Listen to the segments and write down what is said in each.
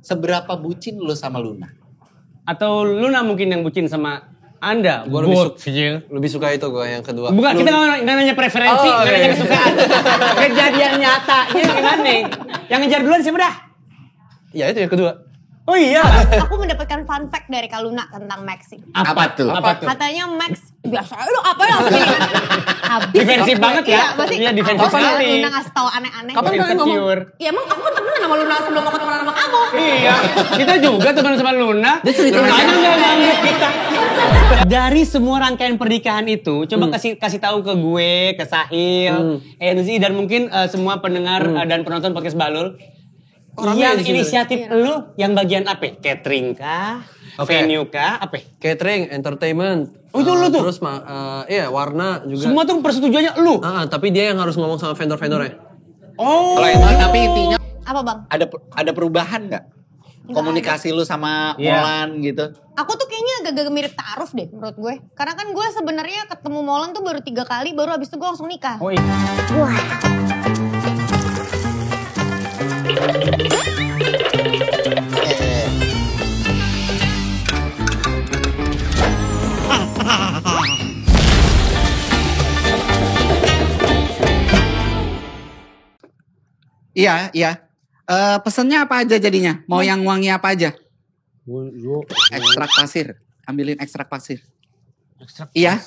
seberapa bucin lu sama Luna? Atau Luna mungkin yang bucin sama Anda? Gue lebih suka itu gue yang kedua. Bukan, kita nggak nanya preferensi, nggak nanya kesukaan. Kejadian nyata. Ini gimana nih? Yang ngejar duluan siapa dah? Ya itu yang kedua. Oh iya. Aku mendapatkan fun fact dari Kak Luna tentang Max sih. Apa tuh? Katanya Max biasa lu apa langsung ini. Habis. Defensif banget ya? Iya, defensif sekali. Luna ngasih tahu aneh-aneh. Kapan kalian ngomong? Insecure. Ya emang aku kan temenan sama Luna sebelum aku temenan sama kamu. Iya, kita juga teman sama Luna. Dia cerita Lunanya nggak nganggut kita. Dari semua rangkaian pernikahan itu, coba kasih tahu ke gue, ke Sahil, Enzi dan mungkin semua pendengar dan penonton podcast Balul. Yang inisiatif lu yang bagian apa? Catering kah? Venue kah? Apa? Catering, entertainment. Oh, itu lu tuh? Terus iya warna juga. Semua tuh persetujuannya lu. Tapi dia yang harus ngomong sama vendor-vendornya. Oh. Kalau itu tapi intinya Apa bang? ada perubahan nggak? Komunikasi lu sama Molan gitu. Aku tuh kayaknya agak mirip taaruf deh menurut gue. Karena kan gue sebenarnya ketemu Molan tuh baru 3 kali, baru abis itu gue langsung nikah. Oh iya. Wah. Iya. Pesennya apa aja jadinya? Mau yang wangi apa aja? Ekstrak pasir. Ambilin ekstrak pasir. Iya.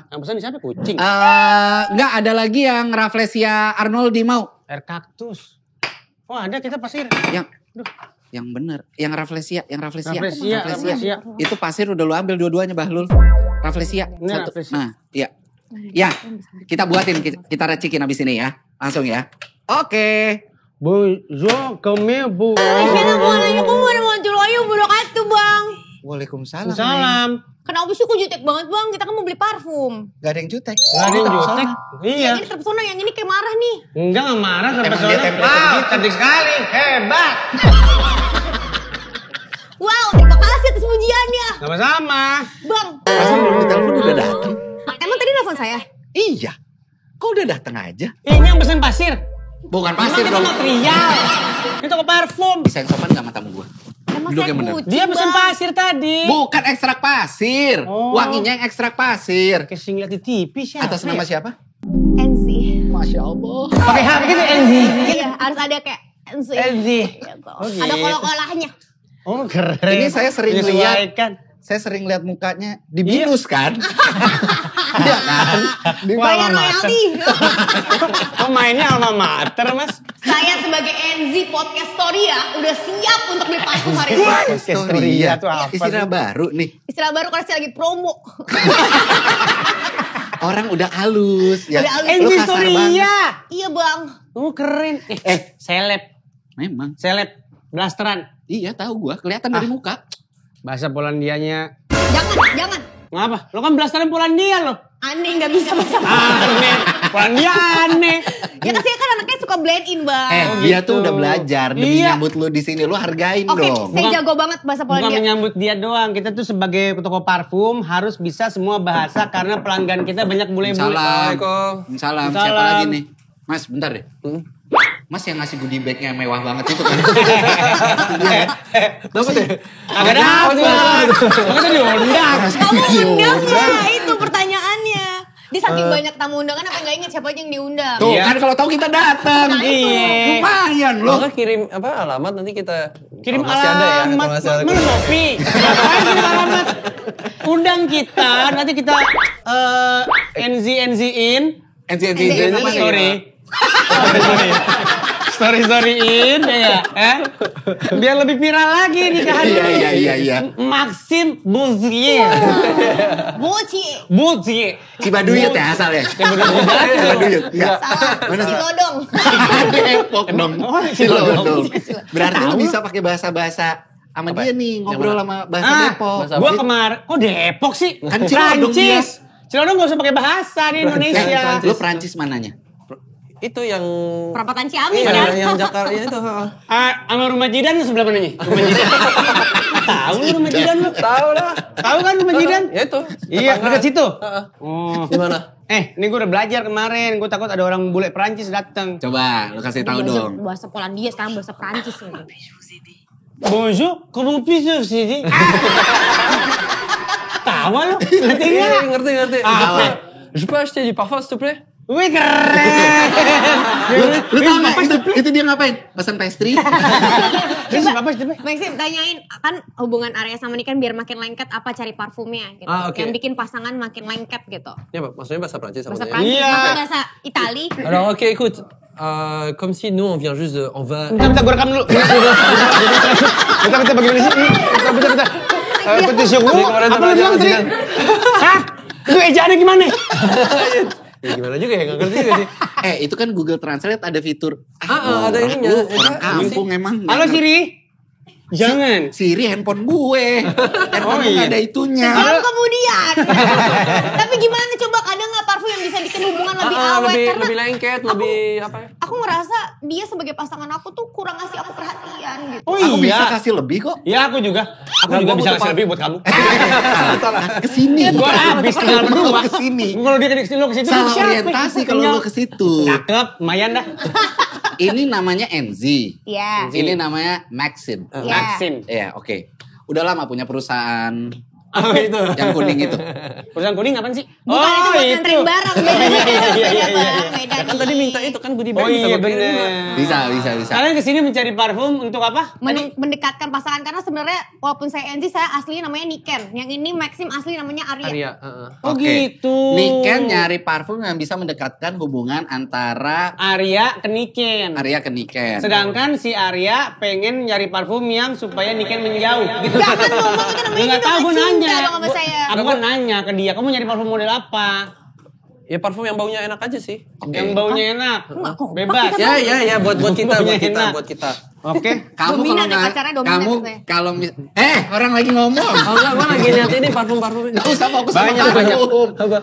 Yang pesan di siapa? Kucing. Enggak, ada lagi yang Rafflesia Arnoldi mau. Air kaktus. Oh ada, kita pasir. Yang bener, yang Rafflesia. Rafflesia. Itu pasir udah lu ambil dua-duanya Bahlul. Rafflesia. Ini Satu. Rafflesia. Nah, iya. Ya, kita buatin, kita racikin abis ini ya. Langsung ya. Oke. Bonjour, comment vous? Assalamualaikum warahmatullahi wabarakatuh bang. Waalaikumsalam. Salam. Kenapa sih kok jutek banget bang? Kita kan mau beli parfum. Gak ada yang jutek. Gak ada yang jutek. Iya. Yang ini terpesona, yang ini kayak marah nih. Enggak marah sampai Emang dia soalnya. temperature Cantik sekali. Hebat. Wow, terima kasih atas pujiannya. Sama-sama. Bang, Masa belum ditelepon udah datang? emang tadi nelfon saya? Iya. Kok udah datang aja? Ini yang pesen pasir. Bukan Emang pasir itu dong. material. Itu ke parfum. Bisa yang sopan gak sama tamu gua? Emang Duduk saya yang bener. kucing, Dia pesen Bang. pasir tadi. Bukan ekstrak pasir. Oh. Wanginya yang ekstrak pasir. Kayak sing liat di TV siapa? Atas nama siapa? Enzi. Masya Allah. Pakai H gitu Enzi. Iya, harus ada kayak Enzi. Enzi. Gitu. Oh, gitu. Ada kolak-kolaknya. Oh keren. Ini saya sering lihat. Menyesuaikan. Saya sering lihat mukanya di binus kan? Iya kan? Di Bayar royalti. Kok mainnya alma mater mas? Saya sebagai Enzi Podcast Storia udah siap untuk beli parfum hari ini. Storia tuh apa Istilah sih? baru nih. Istilah baru karena saya lagi promo. Orang udah halus. Ya. Udah halus. Lu Enzi kasar banget. Storia. Iya bang. Oh keren. Seleb. Memang. Seleb. Blasteran. Iya tahu gua. Kelihatan dari muka. Bahasa Polandianya. Jangan. Ngapa? Lo kan blasteran Polandia lo. Aneh nggak bisa bahasa. Aneh. Polandia aneh. Ya kan saya kan anaknya suka blend in bang. Dia gitu. tuh udah belajar demi Iya. nyambut lu di sini. Lu hargain Oke, dong. saya jago banget bahasa Bukan Polandia. menyambut dia doang. Kita tuh sebagai toko parfum harus bisa semua bahasa karena pelanggan kita banyak bule-bule. Salam. Salam. Siapa Salam. lagi nih? Mas, bentar deh. Mas yang ngasih goodie bag-nya mewah banget itu kan? Dapat ya? Agak dapet. Makanya diundang. Kamu undang ya? Itu pertanyaannya. Dia saking banyak tamu undangan apa nggak inget siapa aja yang diundang. Tuh Iya. kan kalau tahu kita datang. Iya. Lumayan loh. Maka kirim alamat nanti kita Kirim kalau masih ada ya. alamat. Kalau masih ada. Mana Shopee? Ngapain kirim alamat? Undang kita. Nanti kita NZ-in. Story-storyin ya. Biar lebih viral lagi nikahan ini. Iya. Maxim Bouzier. Boci. Cibaduyut ya asalnya. Cibaduyut. Cibaduyut. Enggak. Salah. Mana sih? Cilodong. Depok dong. Oh, Cilodong. Berarti lu bisa pakai bahasa-bahasa sama dia nih. Ngobrol sama bahasa Depok. Gua kemarin. Kok Depok sih? Kan Cilodong Prancis. Cilodong gak usah pakai bahasa di Indonesia. Lu Prancis mananya? Itu yang Perapatan Ciamis iya, kan? yang Jakarta itu. Sama rumah Jidan sebelah mananya? Rumah Jidan. Tahu lu rumah Jidan lu? Tahu lah. Tahu kan rumah Jidan? Ya itu. Iya, dekat situ. Oh. Di mana? Ini gue udah belajar kemarin. Gue takut ada orang bule Prancis datang. Coba lu kasih tahu dong. Bahasa Polandia sekarang bahasa Prancis. Bonjour, comment puis-je vous aider? Tawa lu? Ngerti Iya, nggak? ngerti. Apa? Je peux acheter du parfum s'il te plaît? Wih keren. Lu tau gak itu dia ngapain? Pesan pastry. Terus apa sih? Maxim tanyain kan hubungan Arya sama Niken biar makin lengket apa cari parfumnya gitu. Ah, oke. Yang bikin pasangan makin lengket gitu. Ini apa? Maksudnya bahasa Prancis apa Bahasa dia? Prancis, Iya. bahasa Itali. Alors ok écoute, comme si nous on vient juste de, on va. Bentar, gue rekam dulu. Bentar, bagaimana sih? Bentar. Petisi gue, apa lu bilang tadi? Hah? Itu ejaannya gimana? Ya gimana juga ya, gak ngerti juga sih. Itu kan Google Translate ada fitur. Ada ininya. Lu orang kampung emang. Halo Siri. Jangan. Siri handphone gue. Handphone gue iya. gak ada itunya. Setahun kemudian. Tapi gimana coba ada nggak parfum yang bisa bikin hubungan lebih awet? Karena Lebih lengket, lebih apa ya? aku ngerasa dia sebagai pasangan aku tuh kurang ngasih aku perhatian gitu. Oh Aku bisa iya. kasih lebih kok. Ya aku juga. Aku Nah, juga gua bisa butuh kasih lebih buat kamu. Salah. Kesini. Gua habis tinggal berdua. Kesini. Kalau dia ke lo ke situ Salah siapa? orientasi kalau lo ke situ. Cakep, lumayan dah. Ini namanya NZ. Iya. Ini namanya Maxim. Iya. Maxim. Iya, oke. Udah lama punya perusahaan Oh itu. yang kuning itu. Perusahaan kuning apaan sih? Bukan itu buat nganterin barang, beda beda. Kan tadi minta itu kan goodie bag. Oh iya sama kirim. bener. Bisa. Kalian kesini mencari parfum untuk apa? Mendekatkan pasangan karena sebenarnya walaupun saya NZ saya aslinya namanya Niken. Yang ini Maxim asli namanya Arya. Arya. Oh Oke. gitu. Niken nyari parfum yang bisa mendekatkan hubungan antara Arya ke Niken. Arya ke Niken. Sedangkan si Arya pengen nyari parfum yang supaya Niken menjauh. Gitu. Jangan dong, Bang, itu namanya Nggak juga tahu, gue nggak nanya. cinta dong sama saya. Aku kan nanya ke dia, kamu nyari parfum model apa? Ya parfum yang baunya enak aja sih. Oke. Yang baunya enak, Enggak kok. bebas. Ya buat kita, Baunya buat kita, enak. buat kita. Oke. Kamu Dominan kalau ya, nggak, pacarnya dominan kamu katanya. kalau orang lagi ngomong. Oh enggak, gua lagi lihat ini parfum-parfum. Nggak usah fokus sama Banyak. parfum. Apa?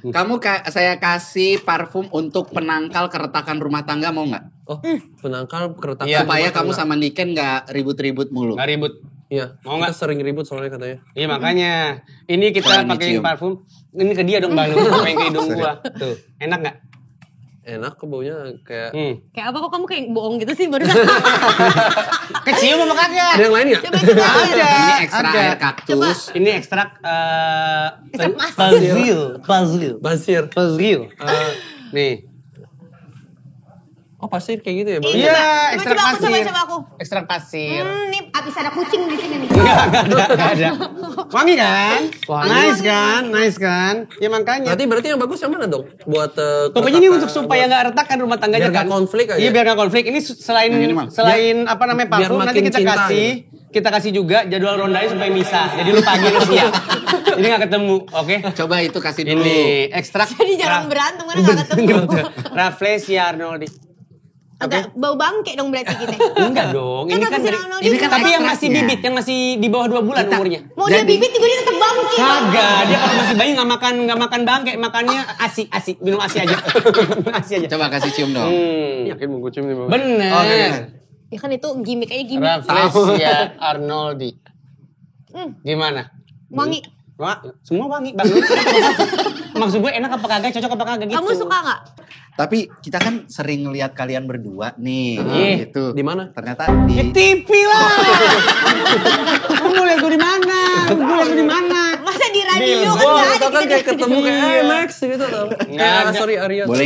Kamu saya kasih parfum untuk penangkal keretakan rumah tangga mau nggak? Oh, penangkal keretakan. Iya, Supaya rumah kamu tangga. sama Niken nggak ribut-ribut mulu. Nggak ribut. Iya, Mau kita nggak? sering ribut soalnya katanya. Iya makanya. Ini kita Jangan pakein dicium. parfum. Ini ke dia dong balu, main ke hidung gua. Tuh, enak nggak? Enak kok baunya kayak. Kayak apa kok kamu kayak bohong gitu sih barusan? Kecium apa kagak? Ada yang lain ya? Coba coba. Ini ekstra Ada. air kaktus. Ini ekstrak Ekstrak masuk. Basil. Basir. Nih. Oh pasir kayak gitu ya baunya? Iya, Coba, ekstrak coba aku, pasir. coba aku. Ekstrak pasir. Nih abis ada kucing di sini nih. Enggak ada. Wangi kan? Wangi. Nice kan? Ya makanya. Berarti yang bagus yang mana dong? Buat Pokoknya ini keretakan, untuk supaya buat- nggak retakkan rumah tangganya Biar nggak kan. konflik aja. Iya biar nggak konflik. Ini selain Yang ini, Mang. apa namanya biar parfum nanti makin kita cinta, kasih. Kita kasih juga jadwal rondanya supaya misah. Jadi lu pagi lu siang. Jadi nggak ketemu, oke? Coba itu kasih dulu. Ini ekstrak. Jadi jarang berantem karena nggak ketemu. Rafflesia Arnoldi. Agak bau bangke dong berarti kita. Enggak dong. Ini kan kasih dari, Arnoldi ini kan tapi yang masih ekstraknya. bibit, yang masih di bawah 2 bulan Kita- umurnya. Mau dia Jadi- bibit juga dia tetap bangke. Kagak, dia kalau masih bayi nggak makan bangke, makannya asi, minum asi aja, asi aja. Coba kasih cium dong. Yakin mau gue cium nih bang? Bener. Oke. Ya kan itu gimmick aja gimmick. Rafflesia Arnoldi. Gimana? Wangi. Wah, semua wangi, Bang. Maksud gue enak apa kagak, cocok apa kagak gitu. Kamu suka nggak? Tapi kita kan sering lihat kalian berdua nih. Iya. Gitu. Di mana? Ternyata Di di TV lah. Kamu lihat gue di mana? Gue lihat gue di mana? Masa di radio kan Wah, nggak ada. tau kan kita kayak di- ketemu kayak Max gitu tau. Nggak ada. Sorry Arya. boleh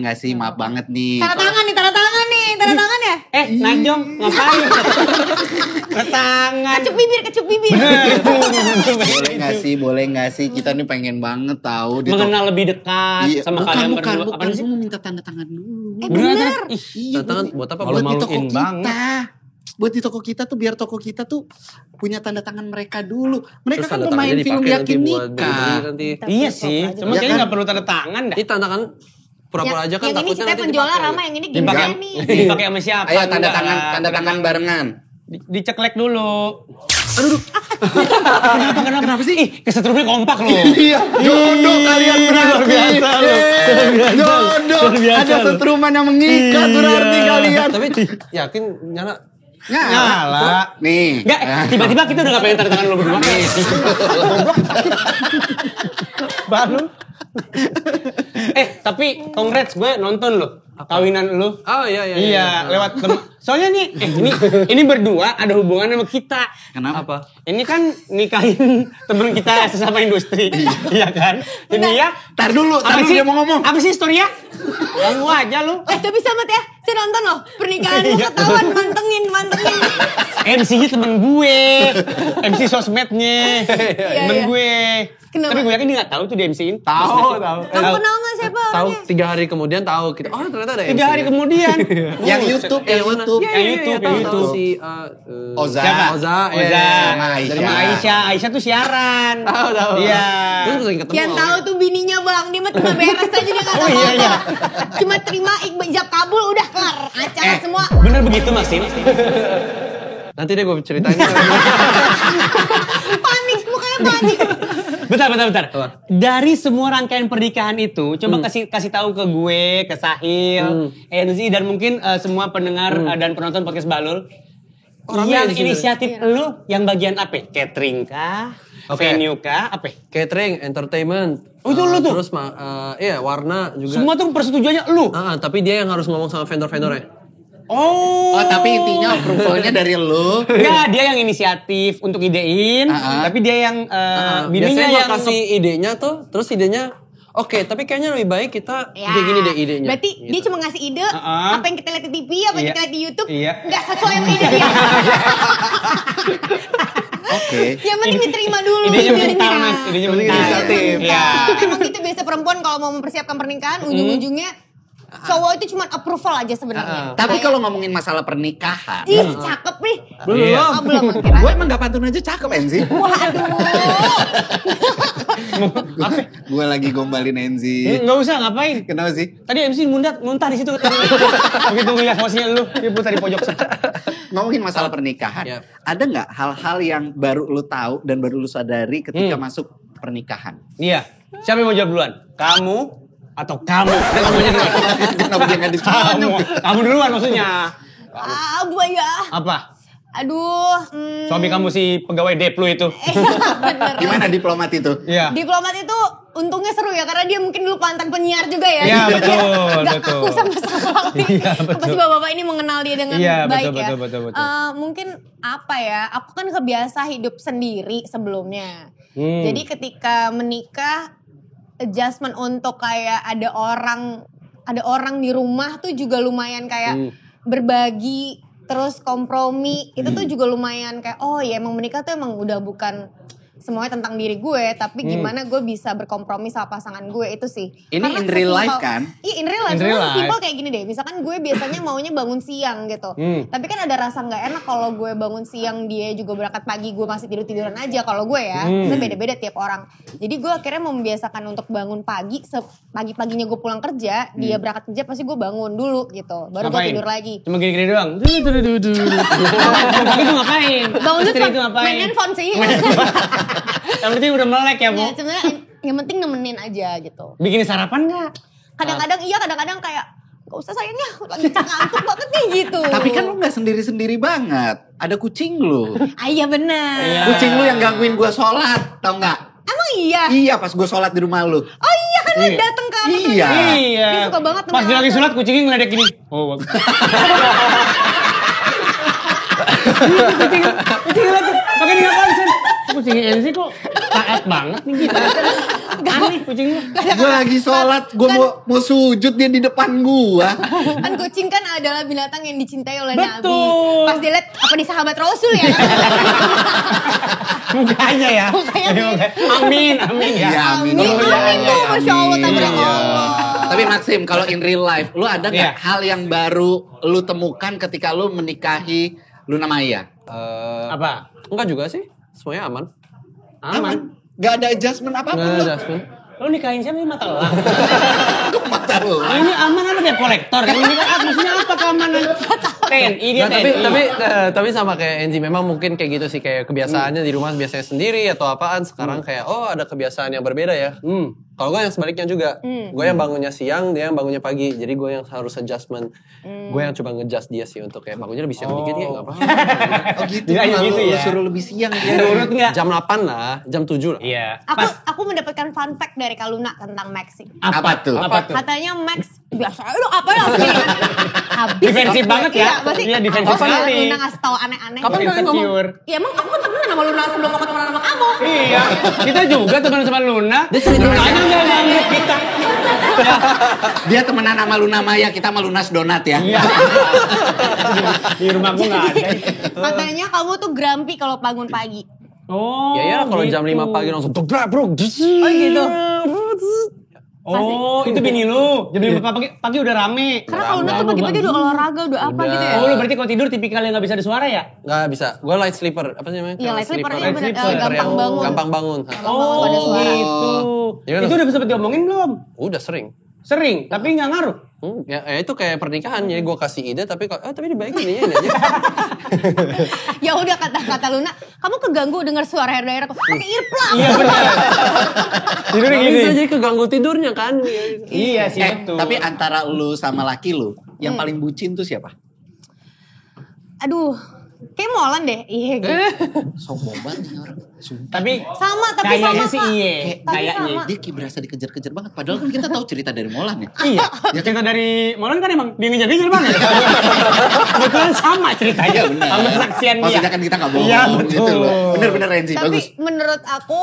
nggak sih? Maaf banget nih. Tanda tangan nih, tanda tangan nih, tanda tangan ya. Naik dong, ngapain? Ke tangan. Kecup bibir. Boleh nggak sih? Kita nih pengen banget tahu. Mengenal lebih dekat Iya, sama bukan, kalian bukan, berdua. bukan. Apaan sih? Gue mau minta tanda tangan dulu. Bener. Ih, Iya, Tanda tangan buat apa? buat di Malu-maluin toko kita. banget. Buat di toko kita tuh biar toko kita tuh punya tanda tangan mereka dulu. Mereka Terus kan tanda mau main tangannya film dipakai yakin nanti buat nikah. beli-beli nanti. Iya sih, cuma Ya kayaknya kan? nggak perlu tanda tangan dah. Ini tanda tangan pura-pura aja kan Yang ini takutnya ceritanya nanti penjualnya dipakai. Rama, yang ini Dipakai, gimana nih? dipakai sama siapa? Ayo tanda Enggak tangan, lah. tanda tangan barengan. Diceklek dulu. Kenapa sih? Ih, kesetrumnya kompak loh. Iya, jodoh kalian berarti. Luar biasa loh. Jodoh. Luar biasa Ada loh. setruman yang mengikat berarti kalian. Tapi yakin nyala. Nyala. Nih. Enggak, tiba-tiba kita udah gak pengen tanda tangan lo berdua. Baru. Tapi congrats gue nonton loh. Kawinan lu. Oh iya. Iya, lewat soalnya nih, ini berdua ada hubungan sama kita. Kenapa? Ini kan nikahin temen kita sesama industri. Iya kan? Jadi ya. Tar dulu dia mau ngomong. Apa sih story-nya? Ganggu aja lu. Tapi Samet ya, saya nonton loh pernikahan lu ketahuan mantengin. MC-nya temen gue. MC sosmednya. Temen gue. Kenapa? Tapi gue yakin dia gak tahu tuh di MC-in. Tahu. Kamu kenal gak siapa Tahu orangnya? 3 hari kemudian tahu kita. Oh ternyata ada 3 hari kemudian. Yang YouTube. Tahu si Oza. Siapa? Oza. Sama Aisyah. Dari Aisyah. Aisyah tuh siaran. Tahu. Iya. Terus sering ketemu. Yang tahu tuh bininya Bang, dia mah cuma beres aja dia gak tahu apa. Cuma terima ijab kabul udah kelar. Acara semua. Bener begitu Maxim? Nanti deh gue ceritain. Panik, mukanya panik. Bentar. Dari semua rangkaian pernikahan itu, coba kasih tahu ke gue, ke Sahil, Enzi dan mungkin semua pendengar dan penonton podcast Balul. Yang inisiatif lu, yang bagian apa? Catering kah? Venue kah? Apa? Catering, entertainment. Oh, itu lu tuh? Terus warna juga. Semua tuh persetujuannya lu. Tapi dia yang harus ngomong sama vendor-vendornya. Oh, tapi intinya approval-nya dari lu. Enggak, dia yang inisiatif untuk idein, tapi dia yang bininya biasanya yang kasih idenya tuh, terus idenya oke, tapi kayaknya lebih baik kita kayak gini deh idenya. Berarti gitu. dia cuma ngasih ide, apa yang kita lihat di TV, apa yang kita lihat di YouTube, Iya. nggak sesuai sama ide dia. Oke. Yang penting diterima dulu. idenya mental, Mas. Idenya mental. inisiatif. Iya. Emang gitu biasa perempuan kalau mau mempersiapkan pernikahan, ujung-ujungnya cowok itu cuma approval aja sebenarnya. Tapi kalau ngomongin masalah pernikahan, Ih, cakep nih. belum. Oh, belum akhirnya. Gue emang gak pantun aja cakep Enzi. Waduh. Gue lagi gombalin Enzi. Enggak usah, ngapain? Kenapa sih? Tadi MC muntah di situ. Begitu ngeliat posisinya lu, dia putar di pojok sana. Ngomongin masalah pernikahan, Yap. ada nggak hal-hal yang baru lu tahu dan baru lu sadari ketika masuk pernikahan? Iya. Siapa yang mau jawab duluan? Kamu atau kamu? Kamunya duluan. Kenapa dia nggak ditanya? Kamu duluan maksudnya. Buaya. Apa? Aduh. Suami kamu si pegawai Deplu itu. Bener. Gimana diplomat itu? Iya. Diplomat itu untungnya seru ya karena dia mungkin dulu mantan penyiar juga ya. Iya, Jadi dia betul, nggak betul. kaku sama sekali. Iya, betul. Pasti bapak-bapak ini mengenal dia dengan Iya, baik betul, ya. betul. Mungkin apa ya? Aku kan kebiasa hidup sendiri sebelumnya. Jadi ketika menikah, adjustment untuk kayak ada orang di rumah tuh juga lumayan kayak berbagi. Terus kompromi, itu tuh juga lumayan kayak, oh ya emang menikah tuh emang udah bukan semuanya tentang diri gue, tapi gimana gue bisa berkompromi sama pasangan gue, itu sih. Ini Karena in real life kan? Iya in real life, In real cuma life. simpel kayak gini deh, misalkan gue biasanya maunya bangun siang gitu. Tapi kan ada rasa gak enak kalau gue bangun siang, dia juga berangkat pagi, gue masih tidur-tiduran aja kalau gue ya. Itu beda-beda tiap orang. Jadi gue akhirnya membiasakan untuk bangun pagi, pagi-paginya gue pulang kerja, dia berangkat kerja pasti gue bangun dulu gitu. Baru gue Ngapain? tidur lagi. Cuma gini-gini doang. Itu ngapain? Bangun Istri dulu itu ngapain? main handphone sih. Yang penting udah melek ya, Bu. Ya, sebenarnya yang penting nemenin aja gitu. Bikin sarapan nggak? Kadang-kadang iya, kadang-kadang kayak gak usah sayangnya, lagi ngantuk banget nih gitu. Tapi kan lu gak sendiri-sendiri banget. Ada kucing lu. Iya benar. Iya. Kucing lu yang gangguin gue sholat, tau gak? Emang iya? Iya pas gue sholat di rumah lu. Oh iya kan lu dateng ke apa Iya. Iya. Dia suka banget Pas dia lagi nemenin sholat kucingnya ngeledek gini. Oh, bagus. Kucingnya ngeledek. Pakai dia konsen. Kucingnya Enzi kok taat banget nih gitu. Aneh kucingnya. Gue lagi sholat, gue mau sujud dia di depan gue. Kan kucing kan adalah binatang yang dicintai oleh Betul. Nabi. Pas dia liat apa di sahabat Rasul ya. Mukanya ya. Mukanya mirip. Amin, amin ya. Iya, amin. Amin, Oh, iya, amin iya, tuh, Masya Allah, amin. tabrak Iya. Allah. Tapi Maxim, kalau in real life, lu ada nggak Iya. hal yang baru lu temukan ketika lu menikahi Luna Maya? Apa? Enggak juga sih, semuanya aman. Aman. Gak ada adjustment apa-apa Nggak lu? ada adjustment. Lo nikahin siapa ini mata elang? Mata lu. Ini aman apa dia kolektor? Ini kan maksudnya apa keamanan? TNI dia Nah, TNI. tapi sama kayak Enzi memang mungkin kayak gitu sih kayak kebiasaannya di rumah biasanya sendiri atau apaan sekarang kayak oh ada kebiasaan yang berbeda ya. Kalau gue yang sebaliknya juga. Gue yang bangunnya siang, dia yang bangunnya pagi. Jadi gue yang harus adjustment. Gue yang coba ngejust dia sih untuk kayak bangunnya lebih siang dikit ya, gak apa-apa. Oh gitu. Iya, Lalu gitu lu ya. suruh lebih siang Ya, dia. nurut nggak? Jam 8 lah, jam 7 lah. Iya. Aku mendapatkan fun fact dari Kak Luna tentang Max sih. Apa tuh? Apa tuh? Katanya Max biasa lu apa ya habis. Defensif banget ya. Iya, pasti. Iya, defensif Kalau sekali. Luna ngasih tahu aneh-aneh. Kapan kalian ngomong? Insecure. Ya emang aku temenan sama Luna sebelum aku temenan sama kamu. Iya, kita juga teman sama Luna. Dia cerita Lunanya nggak nganggep kita. Dia temenan sama Luna Maya, kita sama Lunas Donat ya. Iya. Di rumah gue nggak ada. Katanya kamu tuh grumpy kalau bangun pagi. Oh. Ya kalau gitu. jam 5 pagi langsung bro. Oh gitu. Oh, itu bini lu. Jam 5 pagi udah rame. Karena kalau Luna tuh pagi-pagi udah olahraga, udah apa gitu ya. Oh, lu berarti kalau tidur tipikal yang nggak bisa ada suara ya? Gak bisa. Gue light sleeper. Apa sih namanya? Iya, light sleeper, iya bener. Sleeper. Gampang yang bangun. Gampang bangun. Oh, pada suara. gitu. Ya, Itu udah sempet diomongin belum? Udah sering. Sering, tapi nggak ngaruh. Ya itu kayak pernikahan. Jadi gue kasih ide tapi tapi dibaikin ini aja. Ya udah kata Luna, kamu keganggu dengar suara hair dryer aku. Pakai earplug. Iya benar. Tidurnya Gak gini. bisa jadi keganggu tidurnya kan. Iya sih betul. Tapi antara lu sama laki lu, yang paling bucin tuh siapa? Aduh, kayak Molan deh. Iya gitu. Sombong banget nih orang. Sumpah. Tapi Sama, tapi kayaknya sama, sih Kak. iya. Tapi Kayaknya. sama. Dia kayak berasa dikejar-kejar banget. Padahal kan kita tahu cerita dari Molan ya. Iya, cerita dari Molan kan emang dia ngejar-ngejar banget. Kebetulan sama ceritanya, sama kesaksian dia. Maksudnya kan kita gak bohong Iya, gitu betul. loh. Bener-bener Renzi, Tapi bagus. menurut aku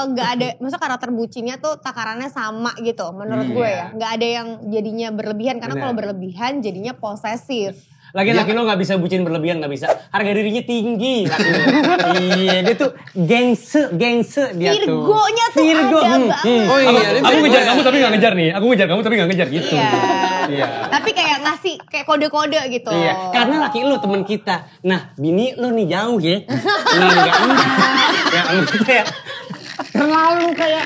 nggak ada, maksudnya karakter bucinnya tuh takarannya sama gitu. Menurut gue ya, nggak ada yang jadinya berlebihan karena Bener. kalau berlebihan jadinya posesif. Lagi laki lo gak bisa bucin berlebihan, gak bisa. Harga dirinya tinggi laki lo. Iya, dia tuh gengse dia tuh. Virgonya tuh Virgo. ada banget. Oh iya, dia Aku Virgo ngejar ya. kamu tapi gak ngejar nih. Aku ngejar kamu tapi gak ngejar gitu. Iya. Iya. Tapi kayak ngasih kayak kode-kode gitu. Iya, karena laki lu teman kita. Nah, bini lu nih jauh ya. Nah, enggak. Ya, kayak terlalu kayak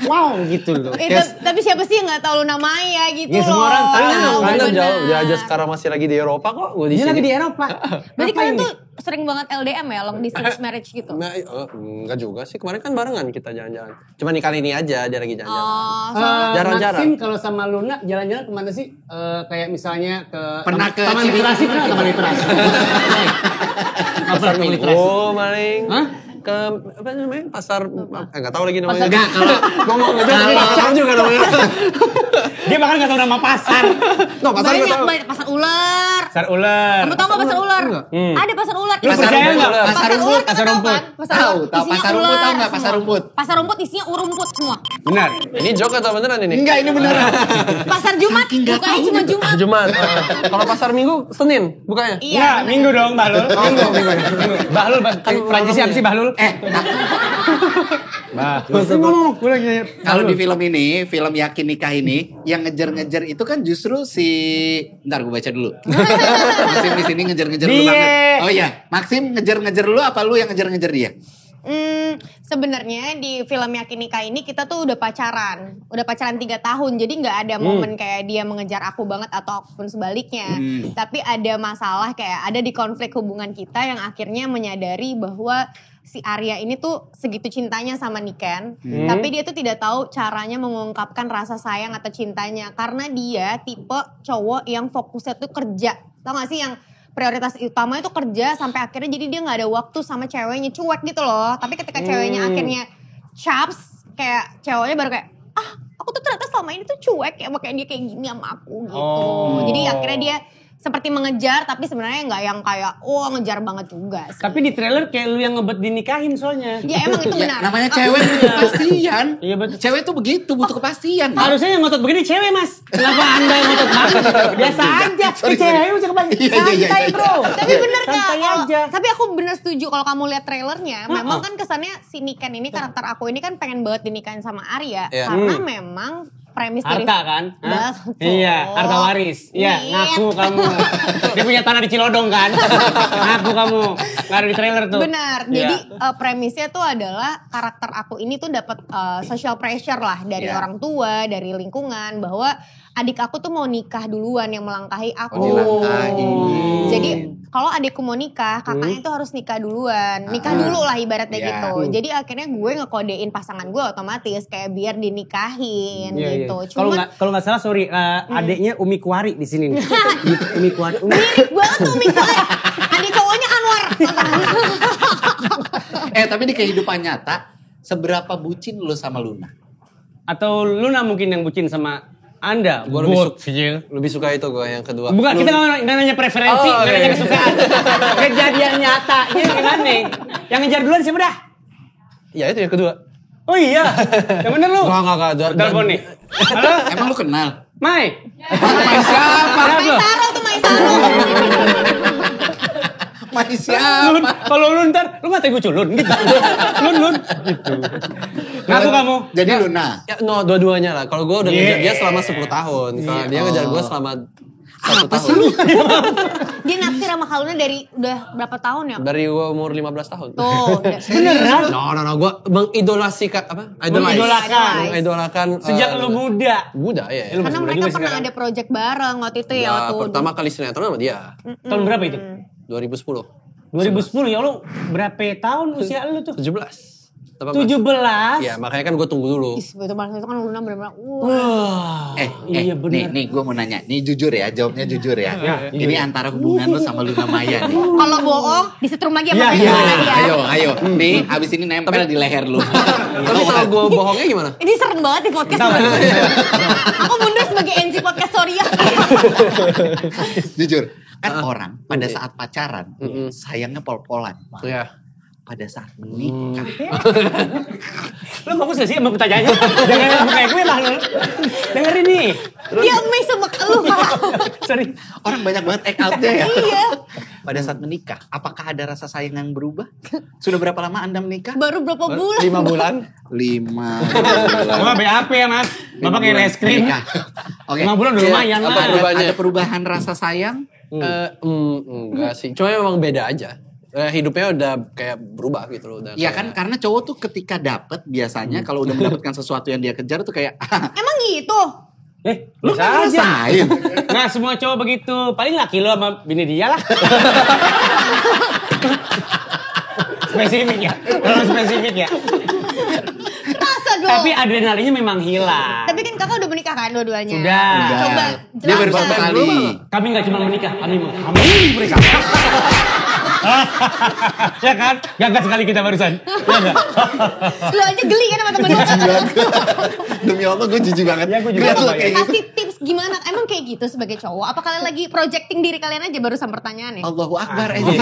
wow gitu loh. Tapi siapa sih yang nggak tahu Luna Maya gitu Ya, loh. semua orang tahu. Anda bener. jauh. Dia aja sekarang masih lagi di Eropa kok. Gue di Dia sini. lagi di Eropa. Berarti Ngapain kalian nih? tuh sering banget LDM ya, long distance marriage gitu. Nah, enggak juga sih. Kemarin kan barengan kita jalan-jalan. Cuma nih kali ini aja dia lagi jalan-jalan. Oh, soalnya Jarang-jarang. Maxim kalau sama Luna jalan-jalan kemana sih? Kayak misalnya ke Pernah ke Taman Cibitung. Literasi, pernah ke Taman Literasi? Nggak pernah ke Taman Literasi. Oh, maling. Hah? Ke apa namanya? Pasar enggak tahu lagi namanya. Enggak, kalau ngomong itu pasar juga namanya. Dia bahkan nggak tahu nama pasar. No, pasar enggak tahu. banyak pasar ular. Pasar ular. Kamu tau gak pasar ular? Ada pasar ular. Lu Pasar percaya rumput, nggak? pasar Pasar rumput, ular, pasar tahu rumput. kan? Pasar Tahu, ular, tahu. isinya Pasar rumput ular tahu nggak? Pasar semua. rumput. Pasar rumput isinya urumput semua. Benar. Ini joke atau beneran ini? Enggak, ini beneran. Pasar Jumat, Saking nggak bukanya tahu cuma nih. Jumat. Jumat. Kalau pasar Minggu Senin bukanya. Iya. Enggak, minggu dong, Bahlul. Minggu. Bahlul, kan Prancis siapa sih Bahlul? Bahlul. Gue lagi Kalau di film ini, film Yakin Nikah ini, yang ngejar-ngejar itu kan justru si, ntar gue baca dulu. Maxim di sini ngejar-ngejar lu Dia. banget. Oh iya, Maxim ngejar-ngejar lu apa lu yang ngejar-ngejar dia? Sebenarnya di film Yakin Nikah ini kita tuh udah pacaran 3 tahun, jadi nggak ada momen kayak dia mengejar aku banget atau apapun sebaliknya. Tapi ada masalah kayak ada di konflik hubungan kita yang akhirnya menyadari bahwa si Arya ini tuh segitu cintanya sama Niken, tapi dia tuh tidak tahu caranya mengungkapkan rasa sayang atau cintanya karena dia tipe cowok yang fokusnya tuh kerja, tau gak sih yang prioritas utamanya tuh kerja sampai akhirnya jadi dia nggak ada waktu sama ceweknya, cuek gitu loh. Tapi ketika ceweknya akhirnya chaps, kayak ceweknya baru kayak aku tuh ternyata selama ini tuh cuek ya, makanya dia kayak gini sama aku gitu. Jadi akhirnya dia seperti mengejar tapi sebenarnya nggak yang kayak ngejar banget juga sih. Tapi di trailer kayak lu yang ngebet dinikahin soalnya. Ya emang itu Ya, benar. namanya cewek butuh kepastian. Iya, betul. Cewek tuh begitu, butuh kepastian. Harusnya yang ngotot begini cewek mas. Kenapa anda yang ngotot banget? Biasa aja. Sorry, Cewek bisa kebanyakan. Iya, iya, iya, Santai iya. bro. Tapi bener Kak, Santai kalau- aja. tapi aku bener setuju kalau kamu lihat trailernya, memang kan kesannya si Niken ini karakter aku ini kan pengen banget dinikahin sama Arya, Iya. karena memang premis dari Harta kan? Hah? Betul. Iya, harta waris. Iya, Nih. ngaku kamu. Dia punya tanah di Cilodong kan? Ngaku kamu. Nggak ada di trailer tuh. Benar. Iya. Jadi premisnya tuh adalah karakter aku ini tuh dapat social pressure lah dari Iya. orang tua, dari lingkungan bahwa adik aku tuh mau nikah duluan yang melangkahi aku. Dilangkahi. Jadi kalau adikku mau nikah, kakaknya tuh harus nikah duluan. Nikah dulu lah ibaratnya Iya. gitu. Jadi akhirnya gue ngekodein pasangan gue otomatis kayak biar dinikahin gitu. Kalau nggak salah sorry, adiknya Umi Kuari di sini nih. Umi Kuari. Mirip banget tuh Mikoy. Adik cowoknya Anwar. Tapi di kehidupan nyata, seberapa bucin lu sama Luna? Atau Luna mungkin yang bucin sama Anda? Gue lebih suka itu gue yang kedua. Bukan, kita nggak nanya preferensi, nggak nanya kesukaan. Kejadian nyatanya gimana? Yang ngejar duluan siapa dah? Ya itu yang kedua. Oh iya, yang bener lu? Enggak. Telepon nih. Halo, Emang lu kenal? Mai. Mai siapa? Maisaro tuh Maisaro. Mai siapa? Kalau lu ntar, lu ngatain gue culun gitu. Lun. Gitu. Ngaku kamu. Jadi Luna. Ya, dua-duanya lah. Kalau gue udah ngejar dia selama 10 tahun. Kalau dia ngejar gue selama 1 tahun. Dia naksir sama Kak Luna dari udah berapa tahun ya? Dari gue umur 15 tahun. Tuh. Beneran? No. Gue mengidolasikan Mengidolakan. Sejak lu muda. Muda, ya. Karena mereka pernah ada project bareng waktu itu ya. Waktu Pertama kali sinetron sama dia. Tahun berapa itu? 2010. 2010 ya lu berapa tahun usia lu tuh? 17. 17? Iya, makanya kan gue tunggu dulu. itu kan Luna bener-bener wah. Iya bener. Nih gue mau nanya. Nih jujur ya, jawabnya jujur ya. Ini antara hubungan lu sama Luna Maya nih. Kalau bohong disetrum lagi sama Iya. dia. Ayo. Nih abis ini nempel di leher lu. Tapi kalau gue bohongnya gimana? Ini serem banget di podcast. Aku mundur sebagai NC podcast sorry ya. Jujur. Kan orang pada saat pacaran, sayangnya pol-polan. Iya. Pada saat menikah. Lu fokus gak sih sama pertanyaannya? Jangan kayak gue lah lu. Dengerin nih. Dia amazed sama lu. Sorry. Orang banyak banget act out-nya ya. Iya. Pada saat menikah, apakah ada rasa sayang yang berubah? Sudah berapa lama Anda menikah? Baru berapa bulan? 5 bulan. 5 Bapak BAP ya mas. Bapak kayak es krim. Oke. 5 bulan udah lumayan Apa lah. perubahannya? Ada perubahan rasa sayang? Enggak sih. Cuma memang beda aja. Hidupnya udah kayak berubah gitu loh. Udah Iya kayak- kan, karena cowok tuh ketika dapet biasanya kalau udah mendapatkan sesuatu yang dia kejar tuh kayak Emang gitu? lu Bisa kan aja. ngerasain. Nah semua cowok begitu. Paling laki lo sama bini dia lah. Spesifik ya. Kalau spesifik ya. Masa dong? Tapi adrenalinnya memang hilang. Tapi kan kakak udah menikah kan dua-duanya? Sudah. Coba Dia baru jelaskan. satu kali. Kami nggak cuma menikah, kami menikah. Ya kan? Gagal sekali kita barusan. Ya enggak? Lu aja geli kan sama temen-temen. Demi Allah gue jijik banget. Ya, gue juga Lihat lu sama, kayak gitu. Kasih tips gimana? Emang kayak gitu sebagai cowok? Apa kalian lagi projecting diri kalian aja barusan pertanyaannya? Allahu Akbar. Iya.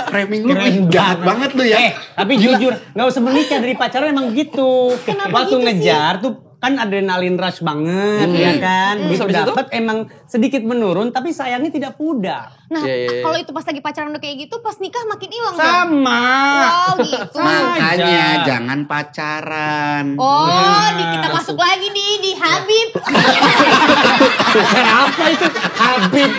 Framing lu Keren jahat banget lu ya. Tapi jujur, nggak usah menikah dari pacaran emang gitu. Kenapa Waktu gitu sih? ngejar tuh kan adrenalin rush banget ya kan. Begitu Habis itu? dapat emang sedikit menurun tapi sayangnya tidak pudar. Nah, Iya. kalau itu pas lagi pacaran udah kayak gitu, pas nikah makin hilang dong. Sama. Wow, gitu. Makanya Aja. jangan pacaran. Oh, kita masuk lagi nih di Habib. Apa itu? Habib.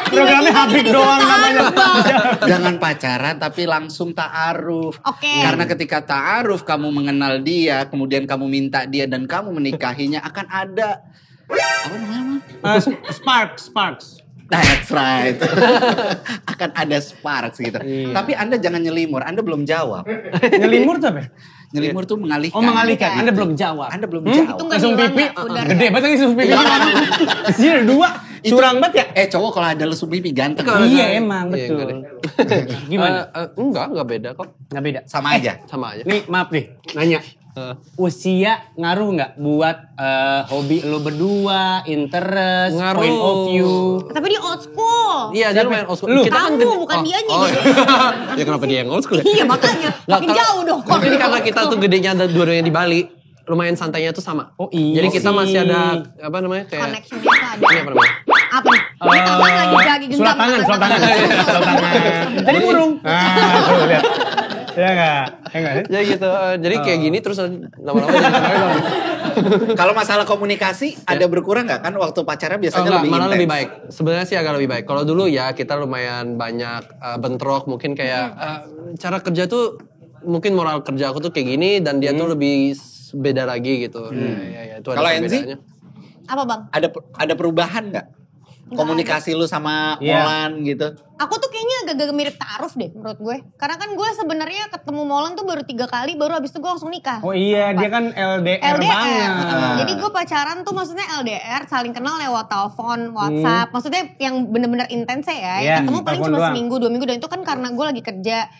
Programnya Tiba-tiba Habib kita doang disuruh namanya. ta'aruf, Jangan pacaran tapi langsung ta'aruf. Oke. Karena ketika ta'aruf kamu mengenal dia, kemudian kamu minta dia dan kamu menikahinya akan ada apa namanya? Sparks. That's right. Akan ada sparks gitu. Iya. Tapi Anda jangan nyelimur. Anda belum jawab. Ngelimur tuh apa? Nyelimur tuh mengalihkan. Oh mengalihkan, Anda belum jawab. Anda belum Itu jawab. nggak Langsung hilang pipi, ya, udah. gede banget lagi susu pipi. Sini ada 2, curang banget ya? Cowok kalau ada lesu pipi ganteng. Iya emang, Iya, betul. enggak Gimana? Enggak beda kok. Nggak beda. Sama aja. Sama aja. Nih maaf nih, nanya. Usia ngaruh nggak buat hobi lo berdua, interest, Ngaruh. point of view? Tapi dia old school. Iya, dia lumayan old school. Lu? Kamu, bukan dianya gitu. Ya kenapa dia yang old school? Iya, makanya. Makin jauh dong. Tapi karena kita tuh gedenya ada dua-duanya di Bali, lumayan santainya tuh sama. Oh, iya Jadi kita sih. masih ada apa namanya kayak Connection-nya tuh ada. ini apa namanya? Apa nih? Dia tambah lagi genggam. Surat tangan. Tadi burung. Tuh, lihat. Ya nggak? Ya nggak? Jadi gitu. Jadi kayak gini terus lama-lama jadi Kalau masalah komunikasi ada berkurang nggak kan waktu pacaran biasanya enggak, lebih malah intens. lebih baik. Sebenarnya sih agak lebih baik. Kalau dulu ya kita lumayan banyak bentrok, mungkin kayak cara kerja tuh mungkin moral kerja aku tuh kayak gini dan dia tuh lebih beda lagi gitu. Ya, itu ada Kalau Enzi? perbedaannya. Apa bang? Ada perubahan nggak? Komunikasi lu sama Molan gitu? Aku tuh kayaknya agak-agak mirip ta'aruf deh menurut gue. Karena kan gue sebenarnya ketemu Molan tuh baru 3 kali, baru abis itu gue langsung nikah. Oh iya, dia kan LDR banget. Jadi gue pacaran tuh maksudnya LDR, saling kenal lewat telepon, WhatsApp. Maksudnya yang bener-bener intens ya. Ketemu paling cuma seminggu, 2 minggu. Dan itu kan karena gue lagi kerja.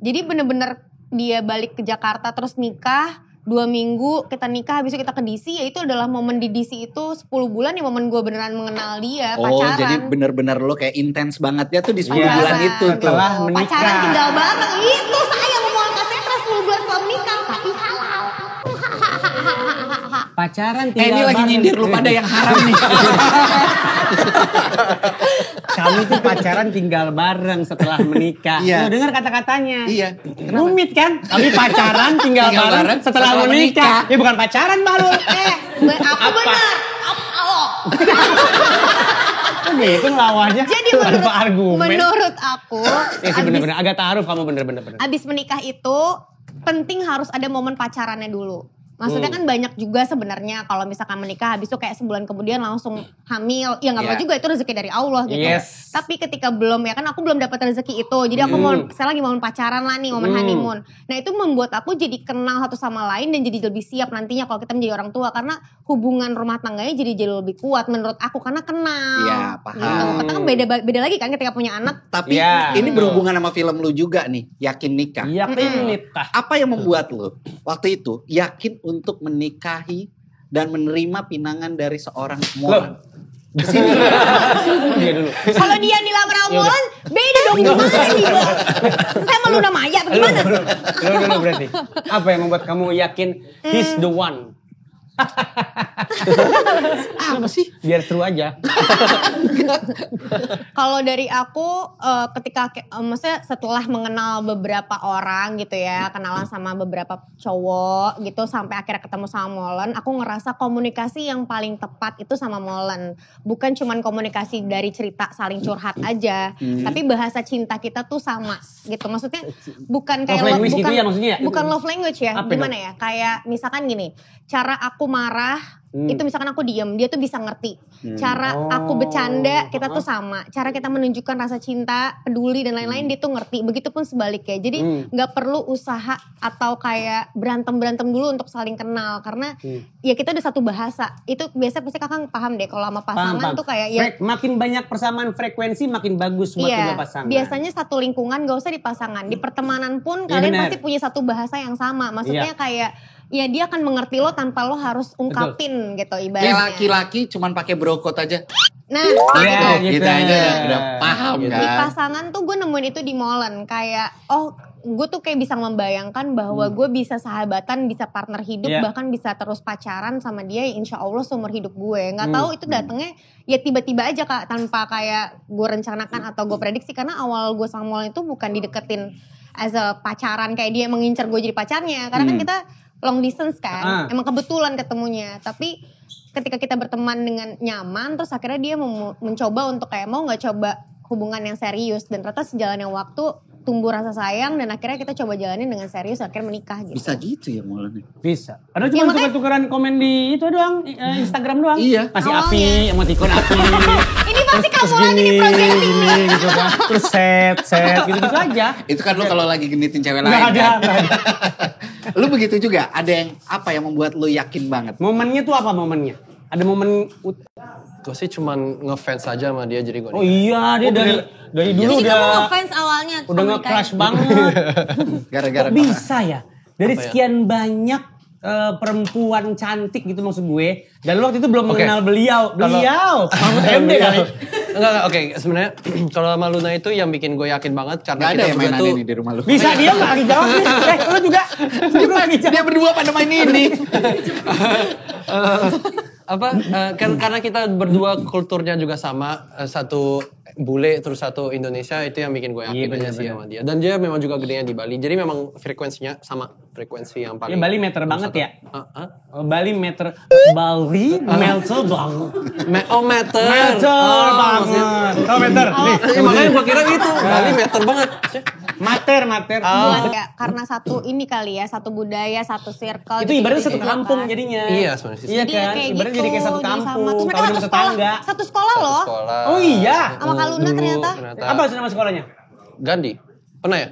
Jadi bener-bener dia balik ke Jakarta terus nikah. 2 minggu kita nikah, habis itu kita ke DC, ya itu adalah momen di DC itu 10 bulan ya momen gue beneran mengenal dia, pacaran. Jadi bener-bener lo kayak intens banget ya tuh di 10 bulan itu tuh. Setelah menikah. Pacaran tinggal bareng, itu saya ngomong ke Setra 10 bulan setelah menikah, tapi halal. Pacaran tinggal Ini lagi nyindir lu pada yang haram nih. Kami tuh pacaran tinggal bareng setelah menikah. Iya. Lu dengar kata-katanya. Iya. Rumit kan? Kami pacaran tinggal bareng setelah menikah. Ya bukan pacaran baru. Aku benar. Gitu lawannya. Jadi menurut aku. Ya sih bener-bener agak ta'aruf kamu bener-bener. Abis menikah itu penting harus ada momen pacarannya dulu. Maksudnya kan banyak juga sebenarnya kalau misalkan menikah habis itu kayak sebulan kemudian langsung hamil. Ya gak apa juga itu rezeki dari Allah gitu. Yes. Tapi ketika belum ya kan aku belum dapat rezeki itu. Jadi aku saya lagi mau pacaran lah nih, momen honeymoon. Nah itu membuat aku jadi kenal satu sama lain dan jadi lebih siap nantinya kalau kita menjadi orang tua. Karena hubungan rumah tangganya jadi lebih kuat menurut aku karena kenal. Iya paham. Gitu. Karena kan beda lagi kan ketika punya anak. Tapi ini berhubungan sama film lu juga nih, Yakin Nikah. Yakin Nikah. Apa yang membuat lu waktu itu yakin untuk menikahi dan menerima pinangan dari seorang Molan? Kesini dia dulu. Kalau dia dilamar sama Molan, beda dong gimana nih bang? Saya sama Luna Maya bagaimana? Dulu berarti. Apa yang membuat kamu yakin he's the one? Apa sih? Biar seru aja. Kalau dari aku ketika maksudnya setelah mengenal beberapa orang gitu ya, kenalan sama beberapa cowok gitu sampai akhirnya ketemu sama Molan, aku ngerasa komunikasi yang paling tepat itu sama Molan. Bukan cuman komunikasi dari cerita saling curhat aja, tapi bahasa cinta kita tuh sama gitu. Maksudnya bukan kayak love language gitu ya maksudnya? Bukan love language ya. Apa gimana ya? Kayak misalkan gini, cara aku marah itu misalkan aku diem, dia tuh bisa ngerti. Cara aku bercanda, kita tuh sama. Cara kita menunjukkan rasa cinta, peduli dan lain-lain, dia tuh ngerti. Begitupun sebaliknya. Jadi gak perlu usaha atau kayak berantem-berantem dulu untuk saling kenal. Karena ya kita udah satu bahasa. Itu biasanya pasti kakak paham deh kalau sama pasangan tuh kayak ya. Makin banyak persamaan frekuensi makin bagus buat dua pasangan. Biasanya satu lingkungan gak usah di pasangan. Di pertemanan pun kalian pasti punya satu bahasa yang sama. Maksudnya kayak ya dia akan mengerti lo tanpa lo harus ungkapin gitu ibaratnya. Kayak laki-laki cuman pakai brokot aja. Nah, gitu aja udah paham kan. Di pasangan tuh gue nemuin itu di Molan. Kayak gue tuh kayak bisa membayangkan bahwa gue bisa sahabatan, bisa partner hidup, bahkan bisa terus pacaran sama dia ya insya Allah seumur hidup gue. Gak tahu itu datangnya ya tiba-tiba aja kak, tanpa kayak gue rencanakan atau gue prediksi. Karena awal gue sama Molan itu bukan dideketin as a pacaran kayak dia mengincar gue jadi pacarnya. Karena kan kita long distance kan, emang kebetulan ketemunya. Tapi ketika kita berteman dengan nyaman, terus akhirnya dia mencoba untuk kayak mau gak coba hubungan yang serius. Dan ternyata sejalannya waktu tumbuh rasa sayang dan akhirnya kita coba jalanin dengan serius akhirnya menikah gitu. Bisa gitu ya Molan? Bisa. Ada cuma tuker-tukeran komen di itu doang, Instagram doang. Iya. Masih api, emoticon api. Ini pasti kamu lagi di project ini gitu kan. Terus set gitu-gitu aja. Itu kan lo kalau lagi genitin cewek lain. Gak ada. Lu begitu juga? Ada yang apa yang membuat lu yakin banget? Momennya tuh apa momennya? Ada momen gue sih cuman ngefans aja sama dia jadi gue. Oh iya, dia dari dulu jadi udah. Jadi kamu ngefans awalnya. Udah nge-crush banget. Gara-gara bisa ya? Dari sekian banyak perempuan cantik gitu maksud gue. Dan lu waktu itu belum mengenal beliau. Mahmud MD kali. Enggak, oke. Sebenarnya kalau sama Luna itu yang bikin gue yakin banget karena gak ada kita yang mainan ini di rumah lu. Bisa dia gak lagi jawab nih. Lu juga lagi jawab. Dia berdua pada main ini. Karena kita berdua kulturnya juga sama, satu bule terus satu Indonesia, itu yang bikin gue yakin aja sih sama dia. Dan dia memang juga gedenya di Bali, jadi memang frekuensinya sama, frekuensi yang paling. Ya Bali meter banget ya. Bali meter banget. Meter Meter banget. Makanya gue kira itu Bali meter banget. Mater. Buat kayak karena satu ini kali ya, satu budaya, satu circle. Itu ibaratnya satu juga kampung kan. jadinya. Iya sebenarnya sih. Iya Jadi kan? kayak Ibaratnya gitu, jadi kayak satu jadi kampung. sama. Terus mereka Kalau satu satu sekolah, tetangga. satu sekolah loh. Sekolah. Oh iya. Sama Kak Luna ternyata. Apa nama sekolahnya? Gandhi. Pernah ya?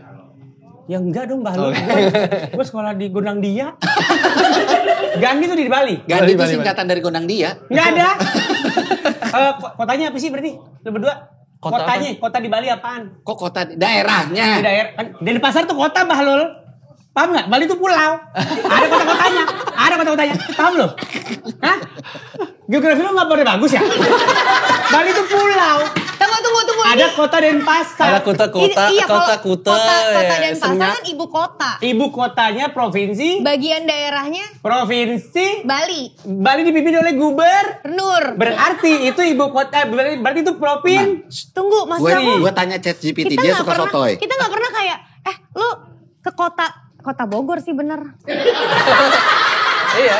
Ya enggak dong, Mbah Lu. Gue sekolah di Gondang Dia. Gandhi tuh di Bali. Gandhi itu Bali. singkatan dari Gondang Dia. Enggak ada. Kotanya apa sih berarti? Lu berdua? Kota Kotanya, kota di Bali apaan? Kok kota daerahnya? Di daerah kan Denpasar tuh kota, Bahlul. Paham nggak? Bali tuh pulau. Ada kota-kotanya. Ada kota-kotanya. Paham lo? Hah? Geografi lu nggak pada bagus ya? Bali tuh pulau. Tunggu. Ada kota Denpasar. Ada kota-kota, Iya, kalau kota-kota. Kota ya, Denpasar Seminyak. kan ibu kota. Ibu kotanya provinsi. Bagian daerahnya Provinsi. Bali, Bali dipimpin oleh Nur. Berarti itu ibu kota. Berarti itu provinsi. Tunggu, maksud aku Gue tanya ChatGPT, kita dia nggak suka pernah, sotoy. kita nggak pernah kayak, lu ke kota Bogor sih bener. Iya.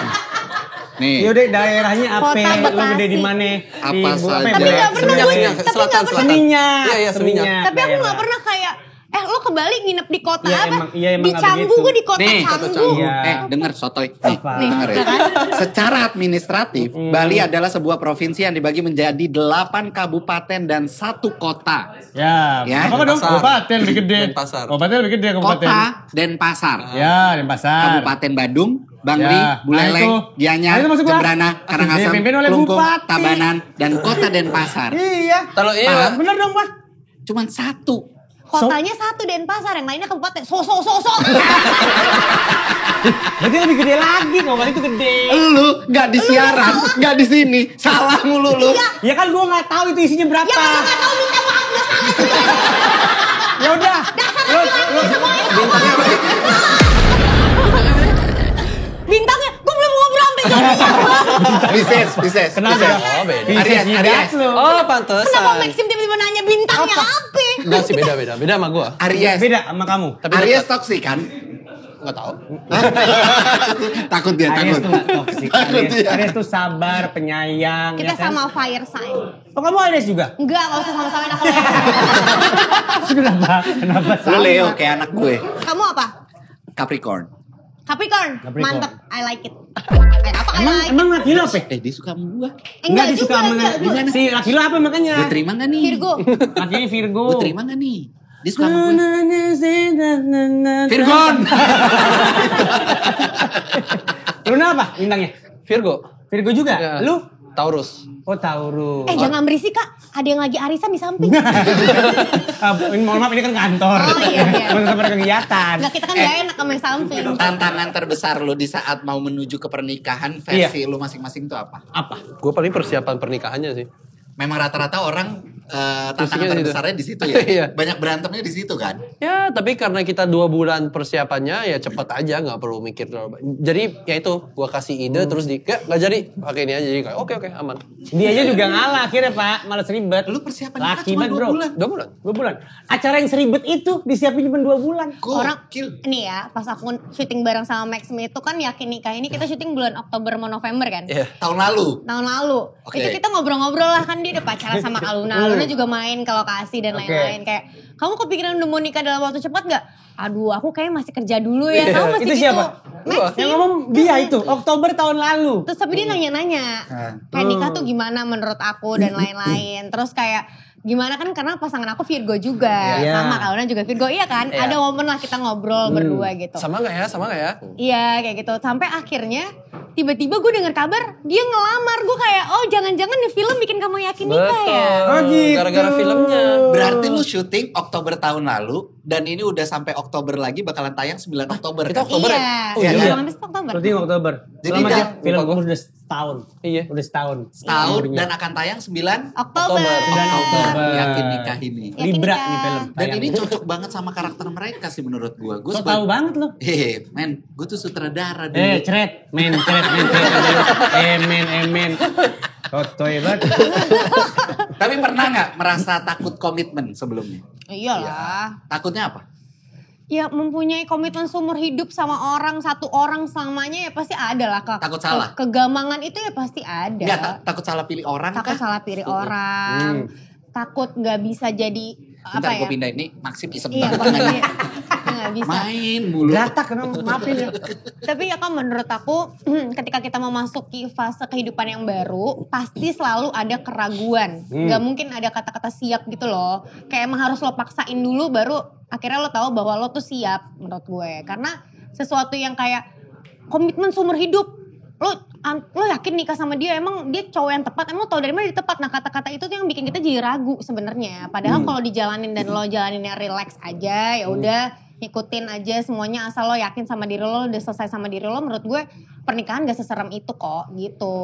Nih, Yaudah daerahnya apa? Kota Lu Bekasi. gede di mana? Apa saja. Tapi nggak pernah gue, Seminyak, tapi selatan, nggak pernah. Seminyak. Iya, Seminyak. Tapi aku nggak pernah kayak, lu ke Bali nginep di kota Iya, apa? emang Di nggak Canggu, begitu. gue di kota Nih, Canggu. Iya. denger sotoy. Nih, Apa? denger ya. Secara administratif, Bali adalah sebuah provinsi yang dibagi menjadi 8 kabupaten dan 1 kota. Ya, Ya. apa dong? Denpasar. Kabupaten lebih gede. Denpasar. Kabupaten lebih gede kabupaten. Kota Denpasar. Ya, Denpasar. Kabupaten Badung, Bangli, Ya, Buleleng, nah itu. Gianyar, Nah, itu maksud gua. Jembrana, Karangasem, Dipimpin oleh Klungkung, bupati. Tabanan, dan Kota Denpasar. Iya. Kalau iya, Paham? Bener dong, Pak. Cuman 1. Kotanya satu Denpasar, yang lainnya kabupaten. So. Berarti lebih gede lagi, Kabupaten itu gede. Lu nggak di siaran, nggak di sini, salah mulu lu. Ya kan gua nggak tahu itu isinya berapa. Ya kalau nggak tahu minta maaf, udah salah juga. Ya udah. Bintangnya, gue belum ngobrol sampai jadinya. Pisces. Kenapa? Oh, beda. Aries. Oh, pantesan. Kenapa Maxim tiba-tiba nanya bintangnya apa? Enggak sih, beda sama gua. Aries. Beda sama kamu. Tapi Aries toksik kan? enggak tahu. Takut dia, Aries takut. tuh nggak toksik. Takut dia. Aries tuh sabar, penyayang. Kita ya kan? sama fire sign. Oh, kamu Aries juga? Enggak, gak usah sama-sama aku. Kenapa? Kenapa Lu Leo kayak anak gue. Kamu apa? Capricorn. Capricorn. Capricorn. Mantep, I like it. Apa I like it? Emang laki lo apa? Dia suka sama gua. Enggak disuka sama enggak. si laki lo apa makanya? Gue terima gak nih? Virgo. Lakinya Virgo. Gue terima gak nih? Dia suka sama gue. Virgon. Luna apa bintangnya? Virgo. Virgo juga? Ya. Lu? Taurus. Oh Taurus. Jangan berisik Kak. Ada yang lagi arisan di samping. Mohon maaf ini kan kantor. Oh, iya. Masih ada kegiatan. Enggak, kita kan gak enak sama yang samping. Tantangan terbesar lu di saat mau menuju ke pernikahan versi lu masing-masing tuh apa? Apa? Gue paling persiapan pernikahannya sih. Memang rata-rata orang tantangan Pusingnya di situ. terbesarnya di situ ya. Iya. Banyak berantemnya di situ kan. Ya, tapi karena kita 2 bulan persiapannya ya cepet aja, nggak perlu mikir terlalu banyak. Jadi ya itu, gue kasih ide terus nggak jadi, pakai ini aja. Jadi kayak oke aman. Dia aja juga ngalah akhirnya Pak, malas ribet. Lu persiapan nikah Laki cuma banget 2 bro. bulan. 2 bulan. 2 bulan. Acara yang seribet itu disiapin cuma 2 bulan. Gokil. Ini ya, pas aku syuting bareng sama Maxim itu kan yakin nikah ini kita syuting bulan Oktober mau November kan? Iya. Tahun lalu. Tahun lalu. Oke. Itu kita ngobrol-ngobrol lah kan dia udah pacaran sama Kaluna. Luna juga main ke lokasi dan lain-lain. Kayak, kamu kepikiran udah mau nikah dalam waktu cepat gak? Aduh, aku kayaknya masih kerja dulu ya. Kamu masih Itu gitu. siapa? Maxim. Yang ngomong dia itu, Oktober tahun lalu. Terus tapi dia nanya-nanya. Kayak nikah tuh gimana menurut aku dan lain-lain. Terus kayak gimana kan karena pasangan aku Virgo juga. Iya. Sama Kaluna juga Virgo. Iya kan? Iya. Ada momen lah kita ngobrol berdua gitu. Sama nggak ya? Iya kayak gitu. Sampai akhirnya tiba-tiba gue dengar kabar dia ngelamar. Gue kayak oh jangan-jangan nih film bikin kamu yakin nikah ya. Oh, gitu. Gara-gara filmnya. Berarti lu syuting Oktober tahun lalu dan ini udah sampai Oktober lagi bakalan tayang 9 Oktober. Kita kan? Oktober Iya. ya? Oh, iya. Iya. Habis itu Oktober. Berarti Oktober. Jadi Selama dah, dia film lupa gua. udah setahun. Iya. Udah setahun. Setahun umurnya. dan akan tayang 9 Oktober. Oktober. Yakin nikah ini. Yakin Libra nikah. nih film. Dan ini cocok banget sama karakter mereka sih menurut gue. Gue So tahu banget lo. men, gue tuh sutradara dulu. Ceret. Men. Emen. Totoy banget. Tapi pernah nggak merasa takut komitmen sebelumnya? Iyalah. Takutnya apa? Ya mempunyai komitmen seumur hidup sama orang, satu orang selamanya ya pasti ada lah. Takut salah? Kegamangan itu ya pasti ada. Enggak, takut salah pilih orang Takut kah? salah pilih orang. Takut gak bisa jadi Bentar Apa gue ya? pindahin nih, Maxim isep Iya, banget tangannya. nggak bisa. Main mulu. Geratak kenapa maafin ya. Tapi ya kan menurut aku ketika kita memasuki fase kehidupan yang baru pasti selalu ada keraguan. Gak mungkin ada kata-kata siap gitu loh. Kayak emang harus lo paksain dulu baru akhirnya lo tahu bahwa lo tuh siap menurut gue. Karena sesuatu yang kayak komitmen seumur hidup. Lo yakin nikah sama dia emang dia cowok yang tepat, emang lo tau dari mana dia tepat. Nah kata-kata itu tuh yang bikin kita jadi ragu sebenarnya. Padahal kalau dijalanin dan lo jalaninnya relax aja ya udah ikutin aja semuanya asal lo yakin sama diri lo udah selesai sama diri lo. Menurut gue pernikahan gak seserem itu kok gitu.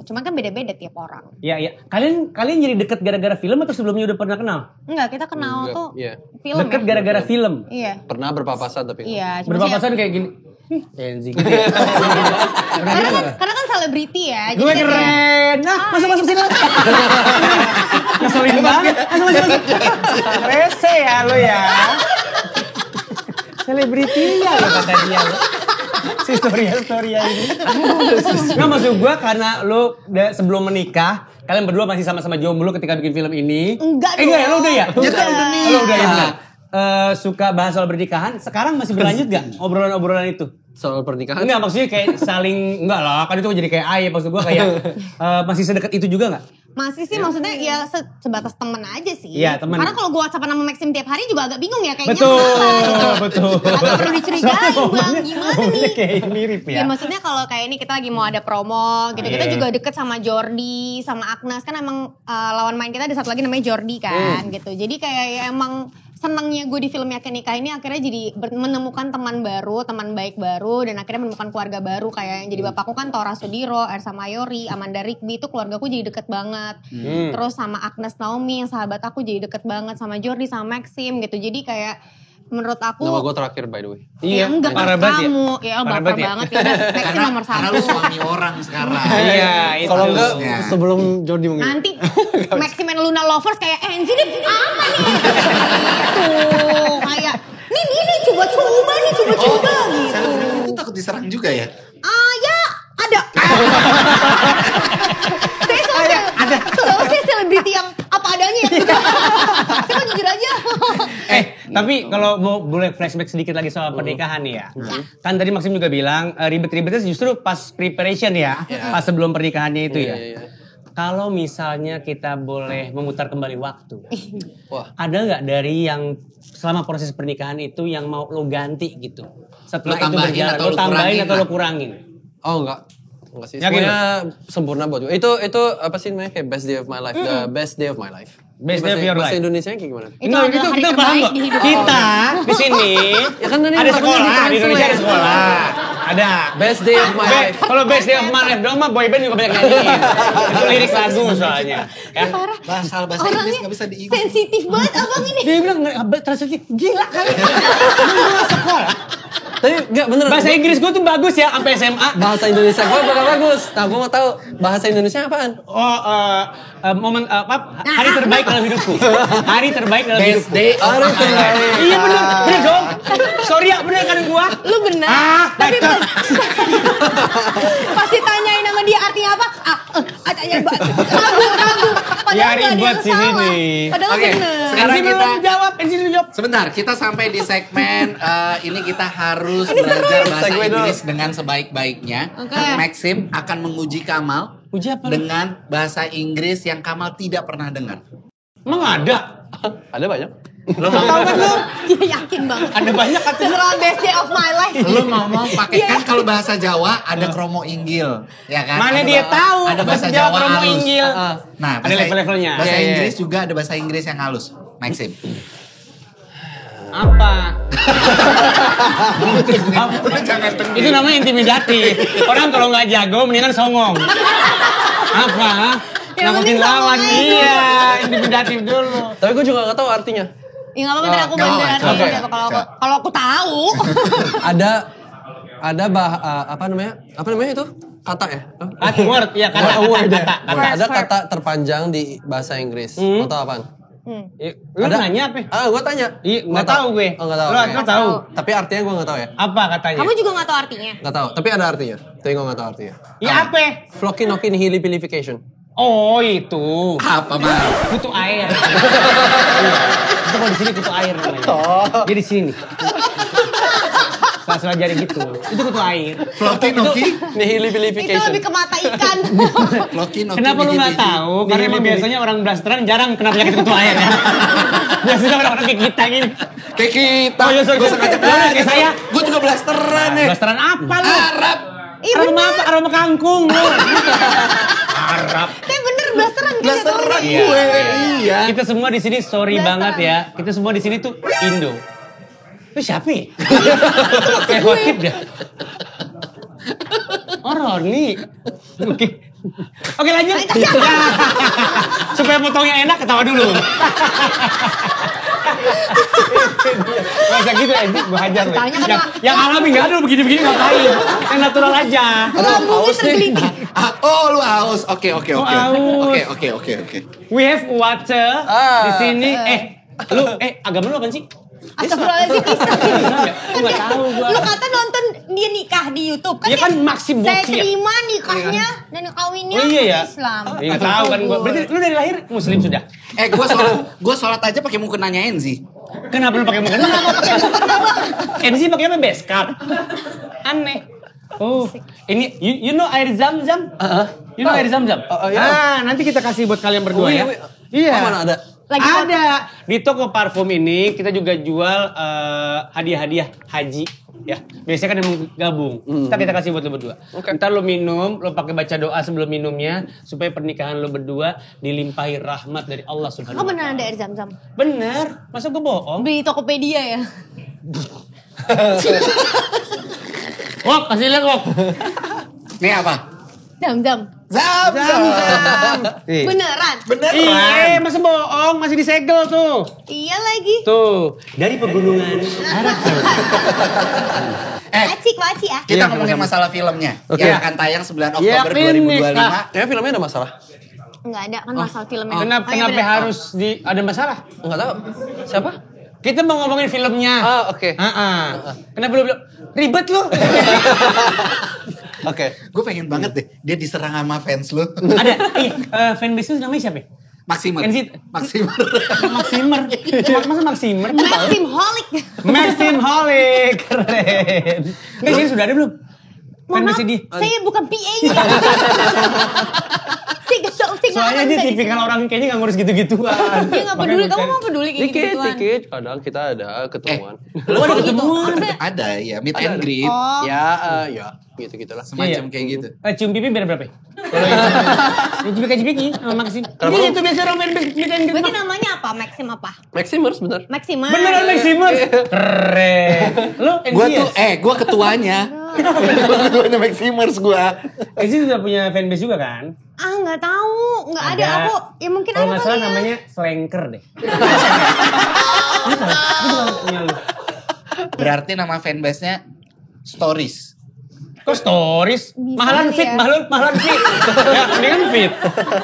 Cuman kan beda-beda tiap orang. Iya, iya. Kalian jadi deket gara-gara film atau sebelumnya udah pernah kenal? Enggak, kita kenal tuh Iya. film Deket ya. gara-gara film. Iya. Pernah berpapasan tapi. Iya. cuma sih Berpapasan kayak gini. Enzi gitu. karena kan selebriti ya. Gue jadi kayak- keren. Nah, masuk sini. Ngeselin banget. Masuk. Rese ya lo ya. Selebriti ya lo kata dia lo. Si story ini. Nggak maksud gue karena lo sebelum menikah, kalian berdua masih sama-sama jomblo ketika bikin film ini. Enggak Enggak ya, lo dong. udah ya? Ya kan udah nih. Lo udah ya. Suka bahas soal pernikahan, sekarang masih berlanjut gak obrolan-obrolan itu? Soal pernikahan. Enggak, maksudnya kayak saling, enggak lah, kan itu jadi kayak aib, maksud gue kayak masih sedekat itu juga gak? Masih sih maksudnya ya sebatas temen aja sih. Iya, temen. Karena kalau gue WhatsAppan sama Maxim tiap hari juga agak bingung ya kayaknya. Betul, kenapa. betul. Agak perlu dicurigain bang, gimana nih? Kayak mirip Ya ya. maksudnya kalau kayak ini kita lagi mau ada promo gitu, kita Iya. juga deket sama Jordi, sama Agnes. Kan emang lawan main kita ada satu lagi namanya Jordi kan gitu. Jadi kayak ya emang senangnya gue di film Yakin Nikah ini akhirnya jadi menemukan teman baru, teman baik baru, dan akhirnya menemukan keluarga baru kayak yang jadi bapakku kan Tora Sudiro, Ersa Mayori, Amanda Rigby, itu keluargaku jadi deket banget. Terus sama Agnes Naomi yang sahabat aku jadi deket banget, sama Jordi, sama Maxim gitu. Jadi kayak menurut aku Nama gue terakhir by the way. ya enggak kan parah banget ya. kamu ya Parah baper banget ya. banget ya udah Maxim nomor Karena satu. lu suami orang sekarang. Iya, itu. Kalau enggak harusnya. sebelum Jordi mungkin. Nanti Maxim and Luna Lovers kayak Enzi nih apa nih? Gitu. Kayak nih coba-coba nih coba-coba gitu. Selebriti itu takut diserang juga ya? Ya ada. Saya soalnya saya selebriti yang apa adanya ya. Saya mau jujur aja. Tapi kalau mau boleh flashback sedikit lagi soal pernikahan nih ya. Kan tadi Maxim juga bilang ribet-ribetnya justru pas preparation ya. Pas sebelum pernikahannya itu ya. Iya. Kalau misalnya kita boleh memutar kembali waktu. Wah. Ada nggak dari yang selama proses pernikahan itu yang mau lo ganti gitu? Setelah Lo itu tambahin berjalan, atau lo lo tambahin kurangin atau lo lah? kurangin? Oh enggak sih. Yakin Semuanya sempurna buat gue. Itu apa sih namanya kayak best day of my life. The best day of my life. Best day of your Bahasa life. Indonesianya kayak gimana? Itu adalah hari kita paham terbaik kok. di hidup Kita di sini Ya kan tadi ada makanya sekolah di Indonesia ada ditranslate. sekolah. Ada. Best day of my life. Kalau best day of my life doang mah boyband juga banyak nyanyiin. Itu lirik lagu soalnya. Ya. Bahasa Inggris Orangnya gak bisa diingat. sensitif banget abang ini. Dia bilang translate gila kali. Emang sekolah. Tapi enggak bener. Bahasa Inggris gue tuh bagus ya sampai SMA. Bahasa Indonesia gue bakal bagus. Nah gue mau tahu bahasa Indonesia apaan? Oh, momen hari terbaik dalam hidupku. Hari terbaik dalam Best hidupku. day of my life. Iya bener dong. Sorry ya bener kan gua. Lu benar. Tapi pas ditanyain sama dia artinya apa? Ragu. Ya, Padahal nggak ada ribet yang sih salah. ini. Padahal Oke, bener. sekarang Enzi kita- belum jawab, Enzi belum jawab. Sebentar, kita sampai di segmen ini kita harus belajar bahasa Segmen dulu. Inggris dengan sebaik-baiknya. Oke. Maxim akan menguji Kamal Uji apa? dengan bahasa Inggris yang Kamal tidak pernah dengar. Emang ada? Ada banyak. Lo mau Dia yakin banget. Ada banyak kan? Setelah best day of my life. Lo ngomong pakai kan kalau bahasa Jawa ada kromo inggil, ya kan? Mana Ada dia tahu? Ada bahasa Jawa Jawa kromo halus. inggil. Nah, Ada level-levelnya. Bahasa Iya, iya. Inggris juga ada bahasa Inggris yang halus. Maxim. Apa? Jangan Itu namanya intimidatif. Orang kalau nggak jago mendingan songong. Apa? Ya, Nakutin mending lawan. songong aja. Iya, intimidatif dulu. Tapi gue juga gak tahu artinya. Ya nggak apa-apa, ntar aku Nggak bantu apa-apa, artinya coba. siapa kalau aku tahu. Ada apa namanya itu? Kata ya? Word, ya kata. Word ya. Kata. Ada kata terpanjang di bahasa Inggris. Mau tahu apaan? Lu nanya apa? Gue tanya. Iya, nggak tahu gue. Oh, nggak tahu. Lu Oke. tahu. Tapi artinya gue nggak tahu ya. Apa katanya? Kamu juga nggak tahu artinya. Nggak tahu. Tapi ada artinya. Tapi gue nggak tahu artinya. Iya apa? Floki noki nihilipilification. Oh itu. Apa, Mal? Butuh air. Itu kalau di sini kutu air namanya. Dia di sini. Salah jari gitu. Itu kutu air. Floki Noki. Itu Nihilabilification. lebih ke mata ikan. Floki Noki. Kenapa lu nggak tahu? Karena emang biasanya orang blasteran jarang kena penyakit kutu air ya. Biasanya orang kayak kita gini. Kayak kita. Oh, iya, sorry. Gue sengaja Kayak saya. Gue juga blasteran nih. Blasteran apa lu? Arab. Aroma kangkung lu. Arab. Tapi bener blasteran kan Blasteran jatuhnya. gue. Iya. Kita semua di sini sorry Blasteran. banget ya. Kita semua di sini tuh Indo. Itu siapa ya? Kayak khotib dah. Oh Roni. Oke lanjut. Supaya potongnya enak ketawa dulu. Masa gitu Enzi, gue hajar lu. Yang alami gak ada begini-begini ngapain. Yang natural aja. Haus nih. Oh lu haus. Oke. We have water di sini. Agama lu apa sih? Astagfirullahaladzim, Gue gak tahu gue. Lu kata nonton dia nikah di YouTube kan? Ya kan Maxim Saya Boxy ya? terima nikahnya dan kawinnya Oh iya ya? Islam. Iya gak tahu kan gue. Berarti lu dari lahir muslim sudah? Gue sholat aja pakai mukena nanyain sih. Kenapa lu pakai mukena? Enzi pakai apa? Beskap? Aneh. Oh, ini you know air zam-zam? You know air zam-zam? Iya. Nanti kita kasih buat kalian berdua ya. Iya. Mana ada? Ada. Di toko parfum ini kita juga jual hadiah-hadiah haji. Ya, biasanya kan emang gabung. Ntar kita kasih buat lo berdua. Ntar lo minum, lo pakai baca doa sebelum minumnya supaya pernikahan lo berdua dilimpahi rahmat dari Allah Subhanahu Oh wa benar taala. ada air zam-zam. Bener, masa gue bohong? Beli di Tokopedia ya. Wok, kasih lihat Wok. Nih apa? Zam-zam. Zam. Beneran. Iya, masa bohong, masih disegel tuh. Iya lagi. Tuh, dari pegunungan Arab Saudi. Acik ya. Kita ngomongin masalah filmnya. Oke. Yang akan tayang 9 Oktober Ya, ini, 2025. Kayaknya filmnya ada masalah. Enggak ada kan masalah filmnya. Kenapa, Oh, iya kenapa bener. harus ada masalah? Enggak tahu. Siapa? Kita mau ngomongin filmnya. Oke. Kenapa lu bilang ribet lu? Oke. Gue pengen banget deh dia diserang sama fans lu. Ada, fanbase itu namanya siapa? Maximer. NCT. Maximer. Maximer. Masa Maximer? Maxim Holic. Maxim Holic. Keren. Nggak, sini sudah ada belum? Mohon maaf, Fanbase dia. saya bukan PA-nya. Soalnya dia tipikal orang kayaknya nggak ngurus gitu-gituan. Dia nggak peduli. Kamu mau peduli kayak gitu-gituan? Dikit. Kadang kita ada ketemuan. Lu ada ketemuan? Ada ya, meet and greet. Oh. Ya, gitu-gitulah. Semacam kayak gitu. Cium pipi biar berapa? Kalau yang cipika-cipiki sama Maxim. Ini itu biasa orang main meet and greet. Berarti namanya apa? Maxim apa? Maximers bener. Maximer. Beneran Maximers? Keren. Lu Gua tuh, NCS? gua ketuanya. Ketuanya Maximers gua. NCS sudah punya fanbase juga kan? Ah nggak tahu, nggak ada. Aku ya mungkin Kalau ada nggak salah kali ya. namanya Slanker deh. Ini salah. Itu bukan punya lu. Berarti nama fanbase-nya Stories. Kok stories? Bisa Mahalan kali fit, ya. mahalan fit. Ya, mendingan fit.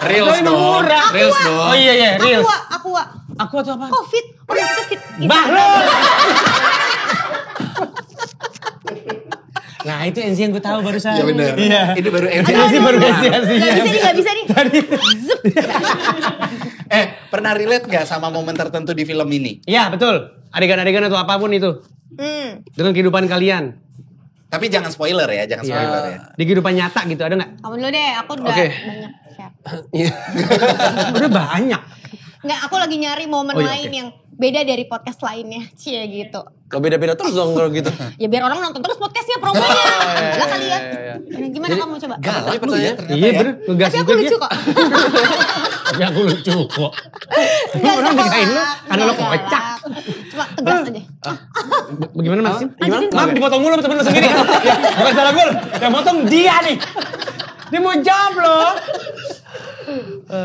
Reels Tapi dong. murah. Reels dong. Oh iya, Reels. Aqua. Aku atau apa? Oh fit. Oh maksudnya fit. Bahlul. Nah itu NC yang gue tahu barusan. Iya benar. Iya. Ini baru NC. NC baru NC. Nggak bisa nih. Zup. Pernah relate gak sama momen tertentu di film ini? Iya betul. Adegan-adegan atau apapun itu. Dengan kehidupan kalian. Tapi jangan spoiler ya, jangan spoiler ya. Di kehidupan nyata gitu ada nggak? Kamu dulu deh, aku udah Oke. banyak siap. Udah banyak. Nggak, aku lagi nyari momen Oh, iya, lain oke. yang beda dari podcast lainnya. Cie gitu. Kalau beda-beda terus dong kalau gitu. Ya biar orang nonton terus podcastnya, promonya. Lah kali ya. iya. Gimana kamu coba? Galak lu ya ternyata Iya ya. bener. Ngegas Tapi aku juga lucu dia. kok. Tapi aku lucu kok. Nggak Orang galak, nikahin lu karena lu nggak kocak. galak. Cuma tegas aja. Bagaimana Maxim? Gimana? Maaf dipotong mulu sama temen lu sendiri. Ya, bukan salah gue. Yang potong dia nih. Dia mau jawab loh.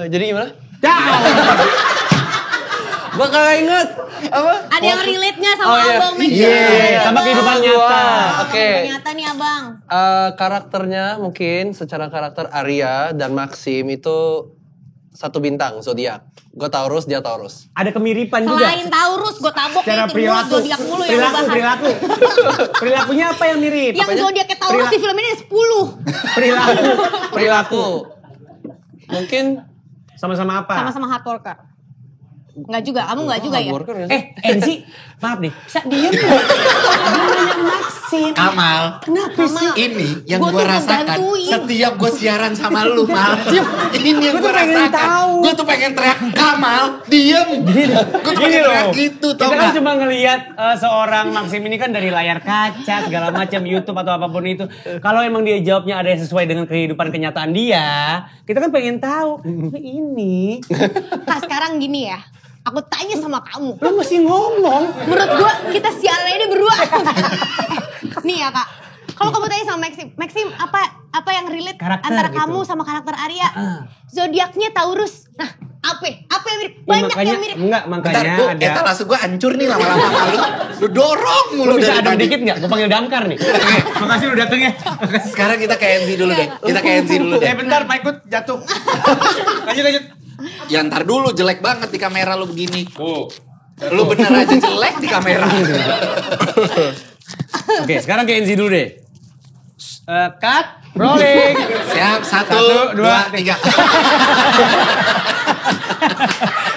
Jadi gimana? Jawab. Gua kagak inget. Apa? Ada yang relate-nya sama Oh, iya. abang Max. Iya, sama kehidupan nyata. Oke. Nyata nih abang. Karakternya mungkin secara karakter Arya dan Maxim itu satu bintang zodiak. Gue Taurus, dia Taurus. Ada kemiripan juga. Selain Taurus, gue tabok Secara itu perilaku. zodiak mulu yang lu bahas. Perilaku. Perilakunya apa yang mirip? Yang zodiaknya Taurus di film ini ada 10. Perilaku. Mungkin Sama-sama apa? Sama-sama hard worker. Enggak juga, kamu enggak juga ya? Hardworker ya? Enzi, maaf nih, bisa diem gak? Namanya Maxim. Kamal, Kenapa sih? ini yang Gua gue tuh rasakan ngebantuin. setiap gue siaran sama lu, Mal. Ini yang Gua gue tuh pengen rasakan. tahu. Gue tuh pengen teriak, Kamal, diem. Gue tuh Gini pengen teriak loh, gitu, tau kita kan gak? cuma ngelihat seorang Maxim ini kan dari layar kaca segala macam YouTube atau apapun itu. Kalau emang dia jawabnya ada yang sesuai dengan kehidupan kenyataan dia, kita kan pengen tahu. Ini, Kak sekarang gini ya, aku tanya sama kamu. lu masih ngomong. Menurut gua kita siaran ini berdua. Nih ya kak, kalau kamu tanya sama Maxim apa yang relate Karakter antara gitu. kamu sama karakter Arya? Zodiaknya Taurus. Nah, apa yang mirip? Banyak makanya, yang mirip. Enggak, Bentar, makanya gue ada. etalase gue hancur nih lama-lama sama lu. Lu dorong mulu Lu bisa dari adem tadi. dikit gak? Gue panggil damkar nih. Oke, makasih lu dateng ya. Sekarang kita ke NZ dulu deh. Kita ke NZ dulu deh. Bentar, Pak ikut jatuh. Lanjut. Ya ntar dulu, jelek banget di kamera lu begini. Oh. Lu bener aja jelek di kamera. Oke, sekarang ke NZ dulu deh. Cut, rolling. Siap, satu, dua, tiga.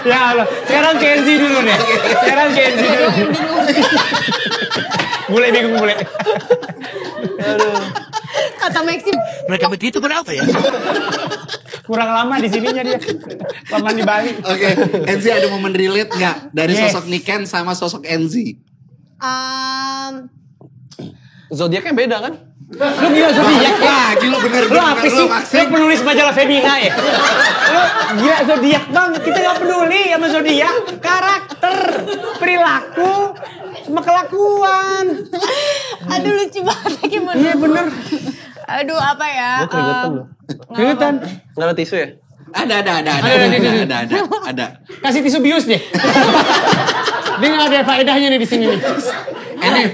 Ya Allah, sekarang ke NZ dulu deh. Bule bingung bule. Kata Maxim, Mereka begitu kenapa ya? Kurang lama di sininya dia. Lama di Bali. Oke, NZ ada momen relate nggak dari Yes. sosok Niken sama sosok NZ? Zodiaknya beda kan? Lu gila zodiak ya? Lagi lu bener Lu apa sih? Lu Maxim. penulis majalah Femina ya? Lu gila zodiak banget. Kita gak peduli sama zodiak. Karakter, perilaku, sama kelakuan. aduh lucu banget lagi menurut. Iya bener. Aduh apa ya? Gue keringetan loh. Keringetan. Nggak ada tisu ya? Ada. Kasih tisu bius deh. Dia gak ada faedahnya nih di sini nih. Enif,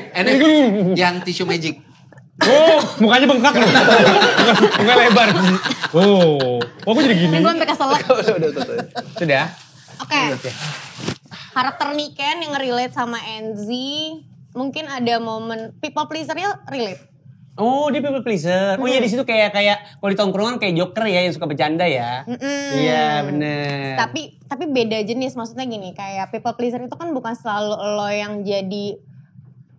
yang tisu magic. Oh, mukanya bengkak loh. Muka lebar. Oh, gue jadi gini. Ini gue sampai keselak. Sudah. Oke. Karakter Niken yang relate sama NZ, mungkin ada momen people pleaser-nya relate. Oh, dia people pleaser. Oh iya di situ kayak kalau di tongkrongan kayak Joker ya yang suka bercanda ya. Iya, bener. Tapi beda jenis, maksudnya gini, kayak people pleaser itu kan bukan selalu lo yang jadi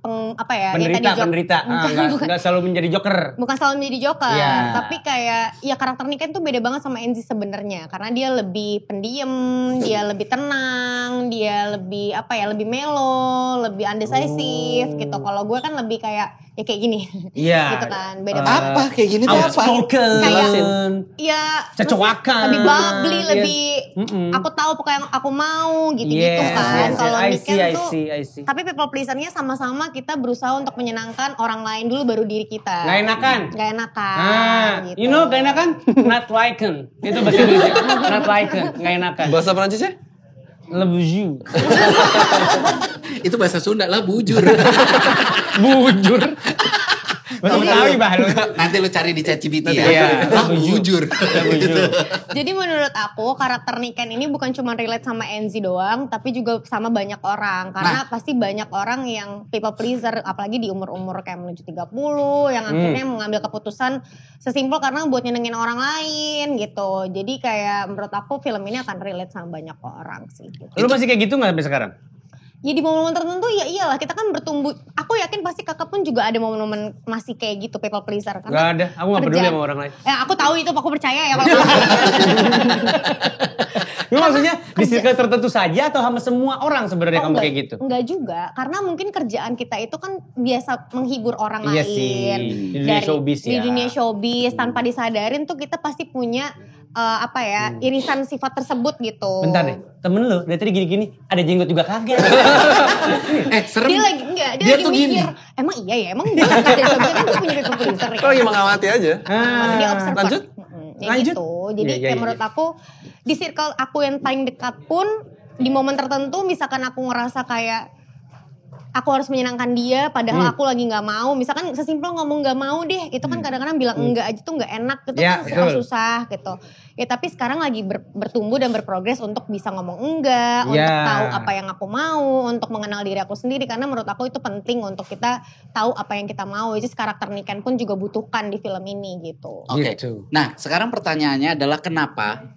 penderita. Enggak selalu menjadi Joker. Bukan selalu menjadi Joker, Iya. tapi kayak ya karakter Niken tuh beda banget sama NZ sebenarnya, karena dia lebih pendiam, dia lebih tenang, dia lebih lebih melo, lebih undecisive gitu. Kalau gue kan lebih kayak ya kayak gini, Iya. gitu kan, beda banget. Apa kayak gini tuh apa? Outspoken. Kayak ya Cecowakan. lebih bubbly, Yes. lebih aku tahu pokoknya yang aku mau gitu-gitu kan. Kalau Niken tuh, I see. tapi people pleaser-nya sama-sama kita berusaha untuk menyenangkan orang lain dulu baru diri kita. Gak enakan. Gak enakan. Ah, gitu. you know gak enakan? Not liken. Itu bahasa Indonesia. Not liken. Gak enakan. Bahasa Perancisnya? Le boujou. Itu bahasa Sunda lah, bujur. Bujur. Bahasa Betawi bah lu. Nanti lu cari di ChatGPT ya. Iya. Ah, bujur. Gitu. Jadi menurut aku karakter Niken ini bukan cuma relate sama NZ doang, tapi juga sama banyak orang. Karena pasti banyak orang yang people pleaser, apalagi di umur-umur kayak menuju 30, yang akhirnya mengambil keputusan sesimpel karena buat nyenengin orang lain gitu. Jadi kayak menurut aku film ini akan relate sama banyak orang sih. Gitu. Lu masih kayak gitu gak sampai sekarang? Ya di momen-momen tertentu ya iyalah, kita kan bertumbuh. Aku yakin pasti kakak pun juga ada momen-momen masih kayak gitu people pleaser. Gak ada, aku gak peduli sama orang lain. Ya aku tahu itu, aku percaya ya kalau Lu maksudnya di circle tertentu saja atau sama semua orang sebenarnya kamu kayak gitu? Enggak juga, karena mungkin kerjaan kita itu kan biasa menghibur orang Iya lain. sih, di dunia showbiz Di ya. dunia showbiz, tanpa disadarin tuh kita pasti punya irisan sifat tersebut gitu. Bentar deh, temen lu dari tadi gini-gini ada jenggot juga kaget. Serem. Dia lagi enggak, dia lagi tuh mikir, emang iya ya, emang gue kan gue punya people pleaser ya. Kok lagi mengamati aja? Dia observer. Lanjut? Ya Lanjut. gitu. Jadi Iya, kayak iya, menurut iya. aku di circle aku yang paling dekat pun di momen tertentu misalkan aku ngerasa kayak aku harus menyenangkan dia padahal aku lagi nggak mau. Misalkan sesimpel ngomong nggak mau deh, itu kan kadang-kadang bilang enggak aja tuh nggak enak gitu Ya, kan betul. susah gitu. Ya tapi sekarang lagi bertumbuh dan berprogres untuk bisa ngomong enggak, untuk Ya. tahu apa yang aku mau, untuk mengenal diri aku sendiri karena menurut aku itu penting untuk kita tahu apa yang kita mau. Jadi karakter Niken pun juga butuhkan di film ini gitu. Oke. Gitu. Nah, sekarang pertanyaannya adalah kenapa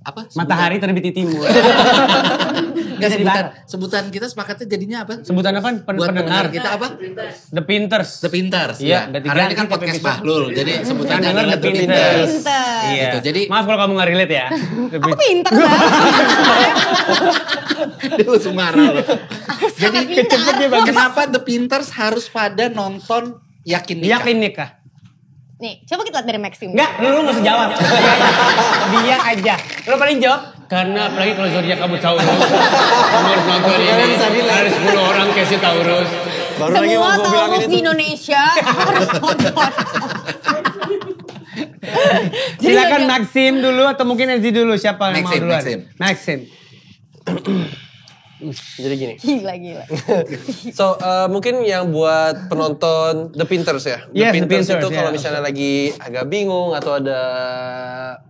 apa? Matahari terbit di timur. Enggak, Jadi sebutan kita sepakatnya jadinya apa? Sebutan apa? Buat pendengar Pendengar. kita apa? The Pinters. The Pinters. Iya, Ya. Karena ini kan podcast Bahlul, jadi sebutannya Denger adalah The The Pinters. Pinter. Iya. Gitu, jadi Maaf kalau kamu nggak relate ya. Aku pinter kan? dia langsung marah loh. Jadi Kecepatnya bagus. kenapa The Pinters harus pada nonton Yakin Nikah? Yakin nikah. Nih, coba kita lihat dari Maxim. Enggak, lu mesti jawab. Dia aja. Lu paling jawab. Karena apalagi kalau zodiak kamu Taurus. Kamu harus nonton ini. Ada 10 orang kasih Taurus. Baru lagi Semua mau gue bilang Taurus ini di Indonesia harus nonton. Silakan Maxim dulu atau mungkin Enzi dulu. Siapa yang mau Maxim, duluan? Maxim. Maxim. Jadi gini. Gila. So, mungkin yang buat penonton The Pinters ya. Yes, The Pinters, itu kalau yeah. misalnya lagi agak bingung atau ada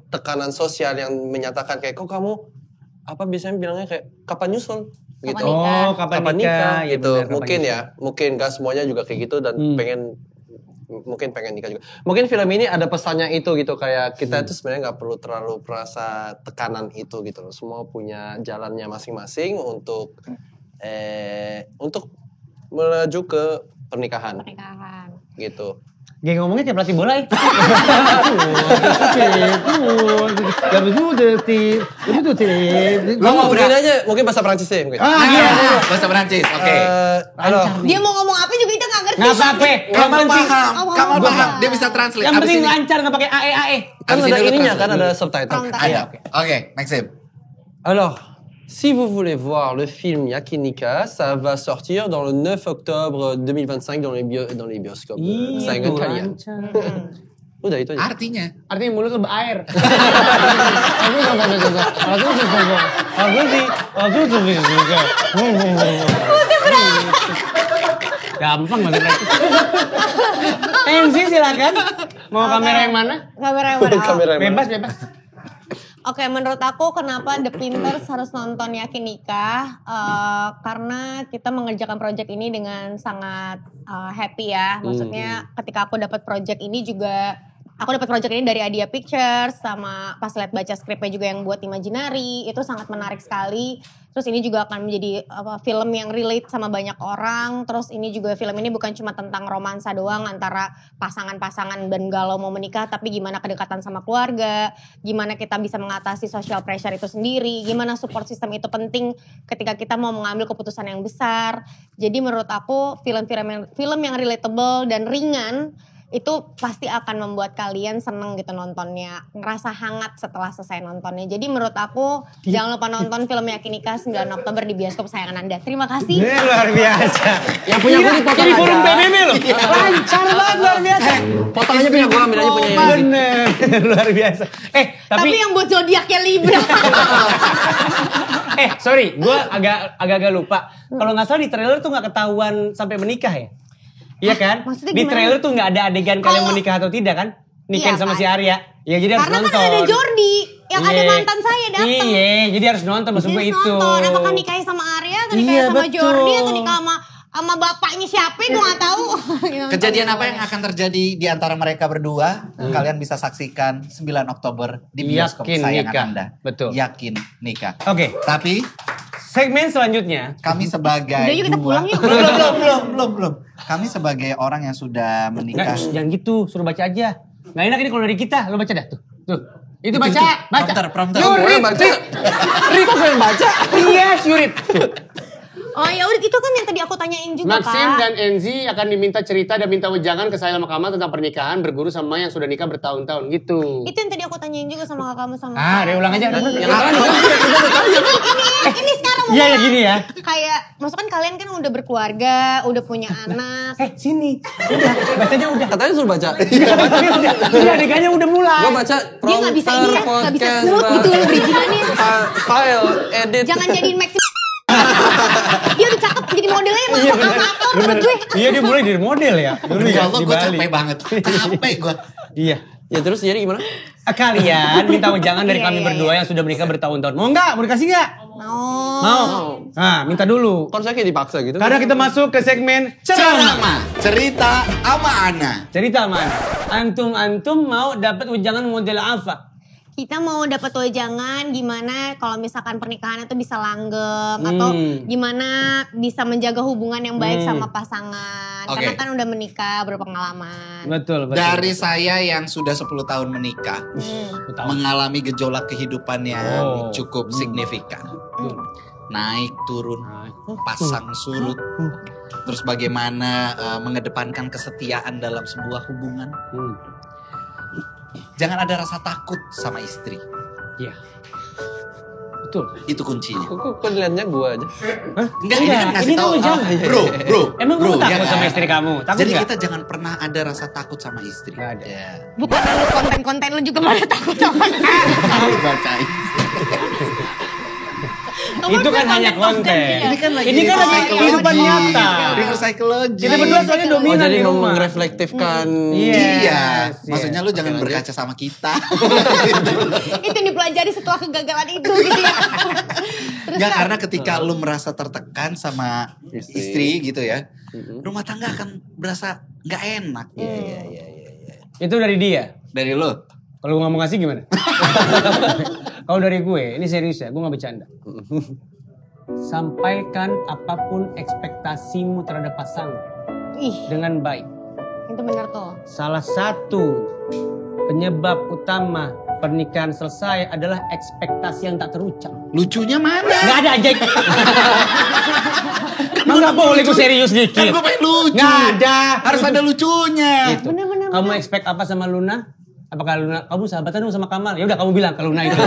tekanan sosial yang menyatakan kayak, kok kamu apa biasanya bilangnya kayak kapan nyusul gitu. Kapan nikah? Oh, kapan nikah? Ya, gitu. benar, kapan Mungkin nikah. ya, mungkin gak semuanya juga kayak gitu dan pengen nikah juga. Mungkin film ini ada pesannya itu gitu kayak kita itu sebenarnya nggak perlu terlalu merasa tekanan itu gitu loh. Semua punya jalannya masing-masing untuk menuju ke pernikahan gitu. Gak ngomongnya kayak pelatih bola ya. Lo mau Mungkin aja, mungkin bahasa Prancis deh mungkin. bahasa Perancis. Oke. Halo. Dia mau ngomong apa juga kita nggak ngerti. Nggak apa-apa. Kamal paham. Oh, Kamal paham. paham. Dia bisa translate. Yang Abis penting ini- lancar nggak pakai AE. Kan Abis ada ini lu ininya translate kan dulu. ada subtitle. Ada. Oke, Maxim. Alors, si vous voulez voir le film Yakinika, ça va sortir dans le 9 octobre 2025 dans les bioscopes saingan kalian. Udah itu aja. Artinya. Artinya mulut lebih air. Gampang banget. Enzi silakan. Mau kamera yang mana? Kamera yang mana? Kamera yang mana? Bebas. Oke, menurut aku kenapa The Pinters harus nonton Yakin Nikah? Karena kita mengerjakan project ini dengan sangat happy ya. Maksudnya ketika aku dapat project ini juga, aku dapat project ini dari Adia Pictures, sama pas lihat baca skripnya juga yang buat Imaginary, itu sangat menarik sekali. Terus ini juga akan menjadi film yang relate sama banyak orang. Terus ini juga film ini bukan cuma tentang romansa doang antara pasangan-pasangan dan galau mau menikah, tapi gimana kedekatan sama keluarga, gimana kita bisa mengatasi social pressure itu sendiri, gimana support system itu penting ketika kita mau mengambil keputusan yang besar. Jadi menurut aku film yang relatable dan ringan itu pasti akan membuat kalian seneng gitu nontonnya, ngerasa hangat setelah selesai nontonnya. Jadi menurut aku jangan lupa nonton film Yakin Nikah 9 Oktober di bioskop kesayangan Anda. Terima kasih. Luar biasa. Yang punya gue dipotong Jadi forum aja. PBB loh. Lancar banget, luar biasa. Potong aja punya gue, ambil aja punya ini. Bener, luar biasa. Tapi yang buat zodiaknya Libra. Sorry, gue agak lupa. Kalau nggak salah di trailer tuh nggak ketahuan sampai menikah ya? Iya kan? Maksudnya Di gimana? trailer tuh nggak ada adegan kalian Kalau- menikah atau tidak kan? Nikahin Iya, sama kan? si Arya. Ya jadi harus Karena nonton. kan ada Jordi yang ada Iya. mantan saya datang. Iya, jadi harus nonton maksud gue Harus itu. nonton. Apakah nikahnya sama Arya atau nikahnya Iya, sama betul. Jordi atau nikah sama bapaknya siapa gue gak tahu. Kejadian apa yang akan terjadi di antara mereka berdua, kalian bisa saksikan 9 Oktober di bioskop Yakin kesayangan Nikah. Anda. Betul. Yakin Nikah. Oke. Tapi Segmen selanjutnya. kami sebagai Udah, yuk kita pulang yuk. belum. Kami sebagai orang yang sudah menikah. Jangan gitu, suruh baca aja. Nggak enak ini kalau dari kita, lo baca dah tuh. Itu baca. Prompter. Yurip. Gue baca. Riko yang baca. Yes, Yurip. Oh ya udah, itu kan yang tadi aku tanyain juga Maxim Kak. dan Enzi akan diminta cerita dan minta wejangan ke saya sama Kamal tentang pernikahan berguru sama yang sudah nikah bertahun-tahun gitu. Itu yang tadi aku tanyain juga sama kamu sama Dia ulang aja. Ini sekarang Iya ya gini ya. kayak, maksudnya kan kalian kan udah berkeluarga, udah punya anak. Sini. Udah, bacanya udah. Katanya suruh baca. Udah adegannya udah mulai. Gue baca Dia nggak bisa ini ya, nggak bisa podcast, smooth gitu loh bridgingannya. file, edit. Jangan jadiin Maxim. Dia udah cakep jadi modelnya emang aktor menurut gue. Iya dia mulai dari model ya. Dulu Demi ya Allah, di gue Bali. capek banget. Capek gue. Iya. Ya terus jadi gimana? Kalian minta wejangan dari Iya, kami iya, berdua yang sudah menikah bertahun-tahun. Mau nggak? Mau dikasih nggak? Mau. Nah, minta dulu. Kan saya kayak dipaksa gitu. Karena kita masuk ke segmen Ceramah, cerita ama Ana. Cerita man. Antum mau dapat wejangan model apa? kita mau dapat wejangan gimana kalau misalkan pernikahannya tuh bisa langgeng atau gimana bisa menjaga hubungan yang baik sama pasangan. Karena kan udah menikah, berpengalaman. Betul. Dari saya yang sudah 10 tahun menikah, mengalami gejolak kehidupan yang cukup signifikan. Naik turun, pasang surut. Terus bagaimana mengedepankan kesetiaan dalam sebuah hubungan. Jangan ada rasa takut sama istri. Iya. Betul. Itu kuncinya. Kok liatnya gue aja? Enggak, ini kan ngasih ini tahu. kamu jangan. Bro. Emang kamu takut ya sama kan? istri kamu? Takut Jadi nggak? kita jangan pernah ada rasa takut sama istri. Nggak ada. Ya. Bukan lu konten-konten lu juga mana takut sama Lu bacain. Itu kan hanya konten. Ini kan lagi kehidupan nyata. Reverse psychology. Kita berdua soalnya dominan Jadi di mau rumah. mereflektifkan. Iya. Maksudnya lu jangan berkaca sama kita. Itu yang dipelajari setelah kegagalan itu gitu ya. Terus Enggak, Kak, karena ketika lu merasa tertekan sama istri gitu ya, rumah tangga akan berasa nggak enak. Iya. Itu dari dia. Dari lu. Kalau gue ngomong ngasih gimana? Kalau dari gue, ini serius ya, gue gak bercanda. Sampaikan apapun ekspektasimu terhadap pasangan ih, dengan baik. itu benar tuh. Salah satu penyebab utama pernikahan selesai adalah ekspektasi yang tak terucap. Lucunya mana? Gak ada aja. Emang gak boleh gue serius Kan dikit? gue pengen lucu. Gak ada. Harus ada lucunya. Itu. Bener. Kamu expect apa sama Luna? Apakah Luna, kamu sahabatan dong sama Kamal? Ya udah kamu bilang ke Luna itu.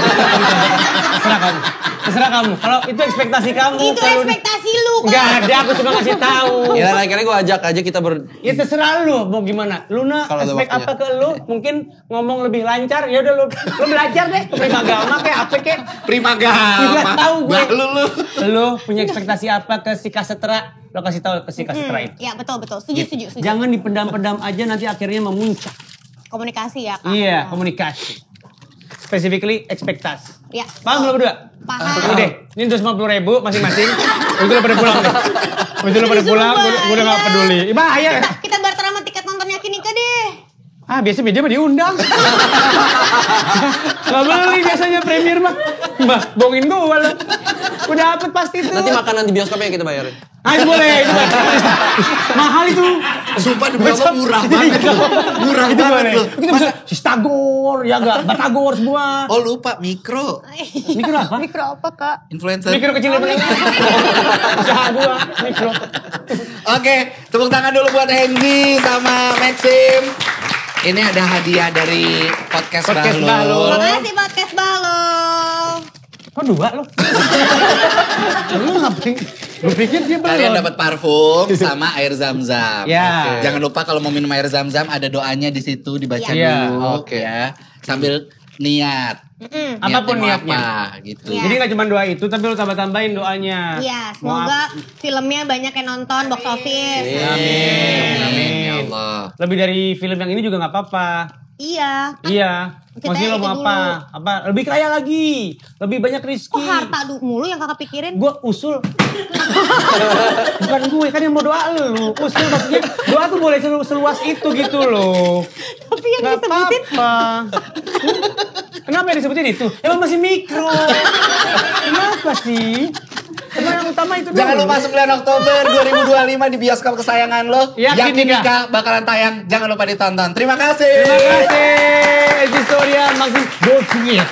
Terserah kamu. Kalau itu ekspektasi kamu. Itu ke Luna- ekspektasi lu kok. Gak ada, aku cuma ngasih tahu. Ya lain-kali gue ajak aja kita Ya terserah lu mau gimana. Luna Kalau ada expect waktunya. apa ke lu? Mungkin ngomong lebih lancar. Ya udah lu belajar deh prima agama kayak apa kayak. Primagama. Nggak tahu gue. Lu. Lu punya ekspektasi apa ke si Kasetra? Lo kasih tahu ke si Kasetra itu. Ya betul. Setuju. Jangan dipendam-pendam aja nanti akhirnya memuncak. Komunikasi ya Kak. Iya, komunikasi. Specifically ekspektasi. Ya. Paham lo berdua? Paham. Udah, ini 250.000 masing-masing. Itu lo pada pulang deh. Itu lo pada Disuruh pulang, gue udah gak bayar. peduli. Ih, bahaya. Kita barter sama tiket nonton Yakin Nikah deh. Biasa media mah diundang. Gak beli biasanya premier mah. Mbah, bohongin gue lo. Udah dapet pasti itu. Nanti makanan di bioskopnya yang kita bayarin. Itu boleh. Itu mahal itu. Sumpah di bawah murah banget. Murah Itu banget boleh. lu. Kita bisa Sistagor, ya gak? Batagor semua. Oh lupa mikro. Mikro apa? Mikro apa Kak? Influencer. Mikro kecil apa? Usaha gua, mikro. Oke, tepuk tangan dulu buat Henzy sama Maxim. Ini ada hadiah dari podcast Podcast Bahlo. Bahlo. Makasih podcast Balo. Kok dua lo? Lu ngapain? Gue pikir dia belum. Kalian dapat parfum sama air zam-zam. Ya. Jangan lupa kalau mau minum air zam-zam ada doanya di situ dibaca Ya. dulu. Oke. Ya. Sambil niat. Apapun mau niatnya. apa, gitu. Iya. Jadi gak cuma doa itu, tapi lu tambah-tambahin doanya. Iya, Mau semoga filmnya banyak yang nonton box office. Amin. Ya Allah. Lebih dari film yang ini juga gak apa-apa. Iya. Iya. Kita Maksudnya lo itu mau dulu. apa? Lebih kaya lagi. Lebih banyak rezeki. Kok harta mulu yang kakak pikirin? Gue usul. Bukan gue, kan yang mau doa lu. Usul maksudnya doa tuh boleh seluas itu gitu loh. Tapi yang Gak disebutin apa-apa. Kenapa yang disebutin itu? Emang masih mikro. Kenapa sih? Emang yang utama itu Jangan dulu. lupa 9 Oktober 2025 di bioskop kesayangan lo. Yakin Nikah. bakalan tayang. Jangan lupa ditonton. Terima kasih. Terima kasih. Edistoria Maxim Bolsonaro.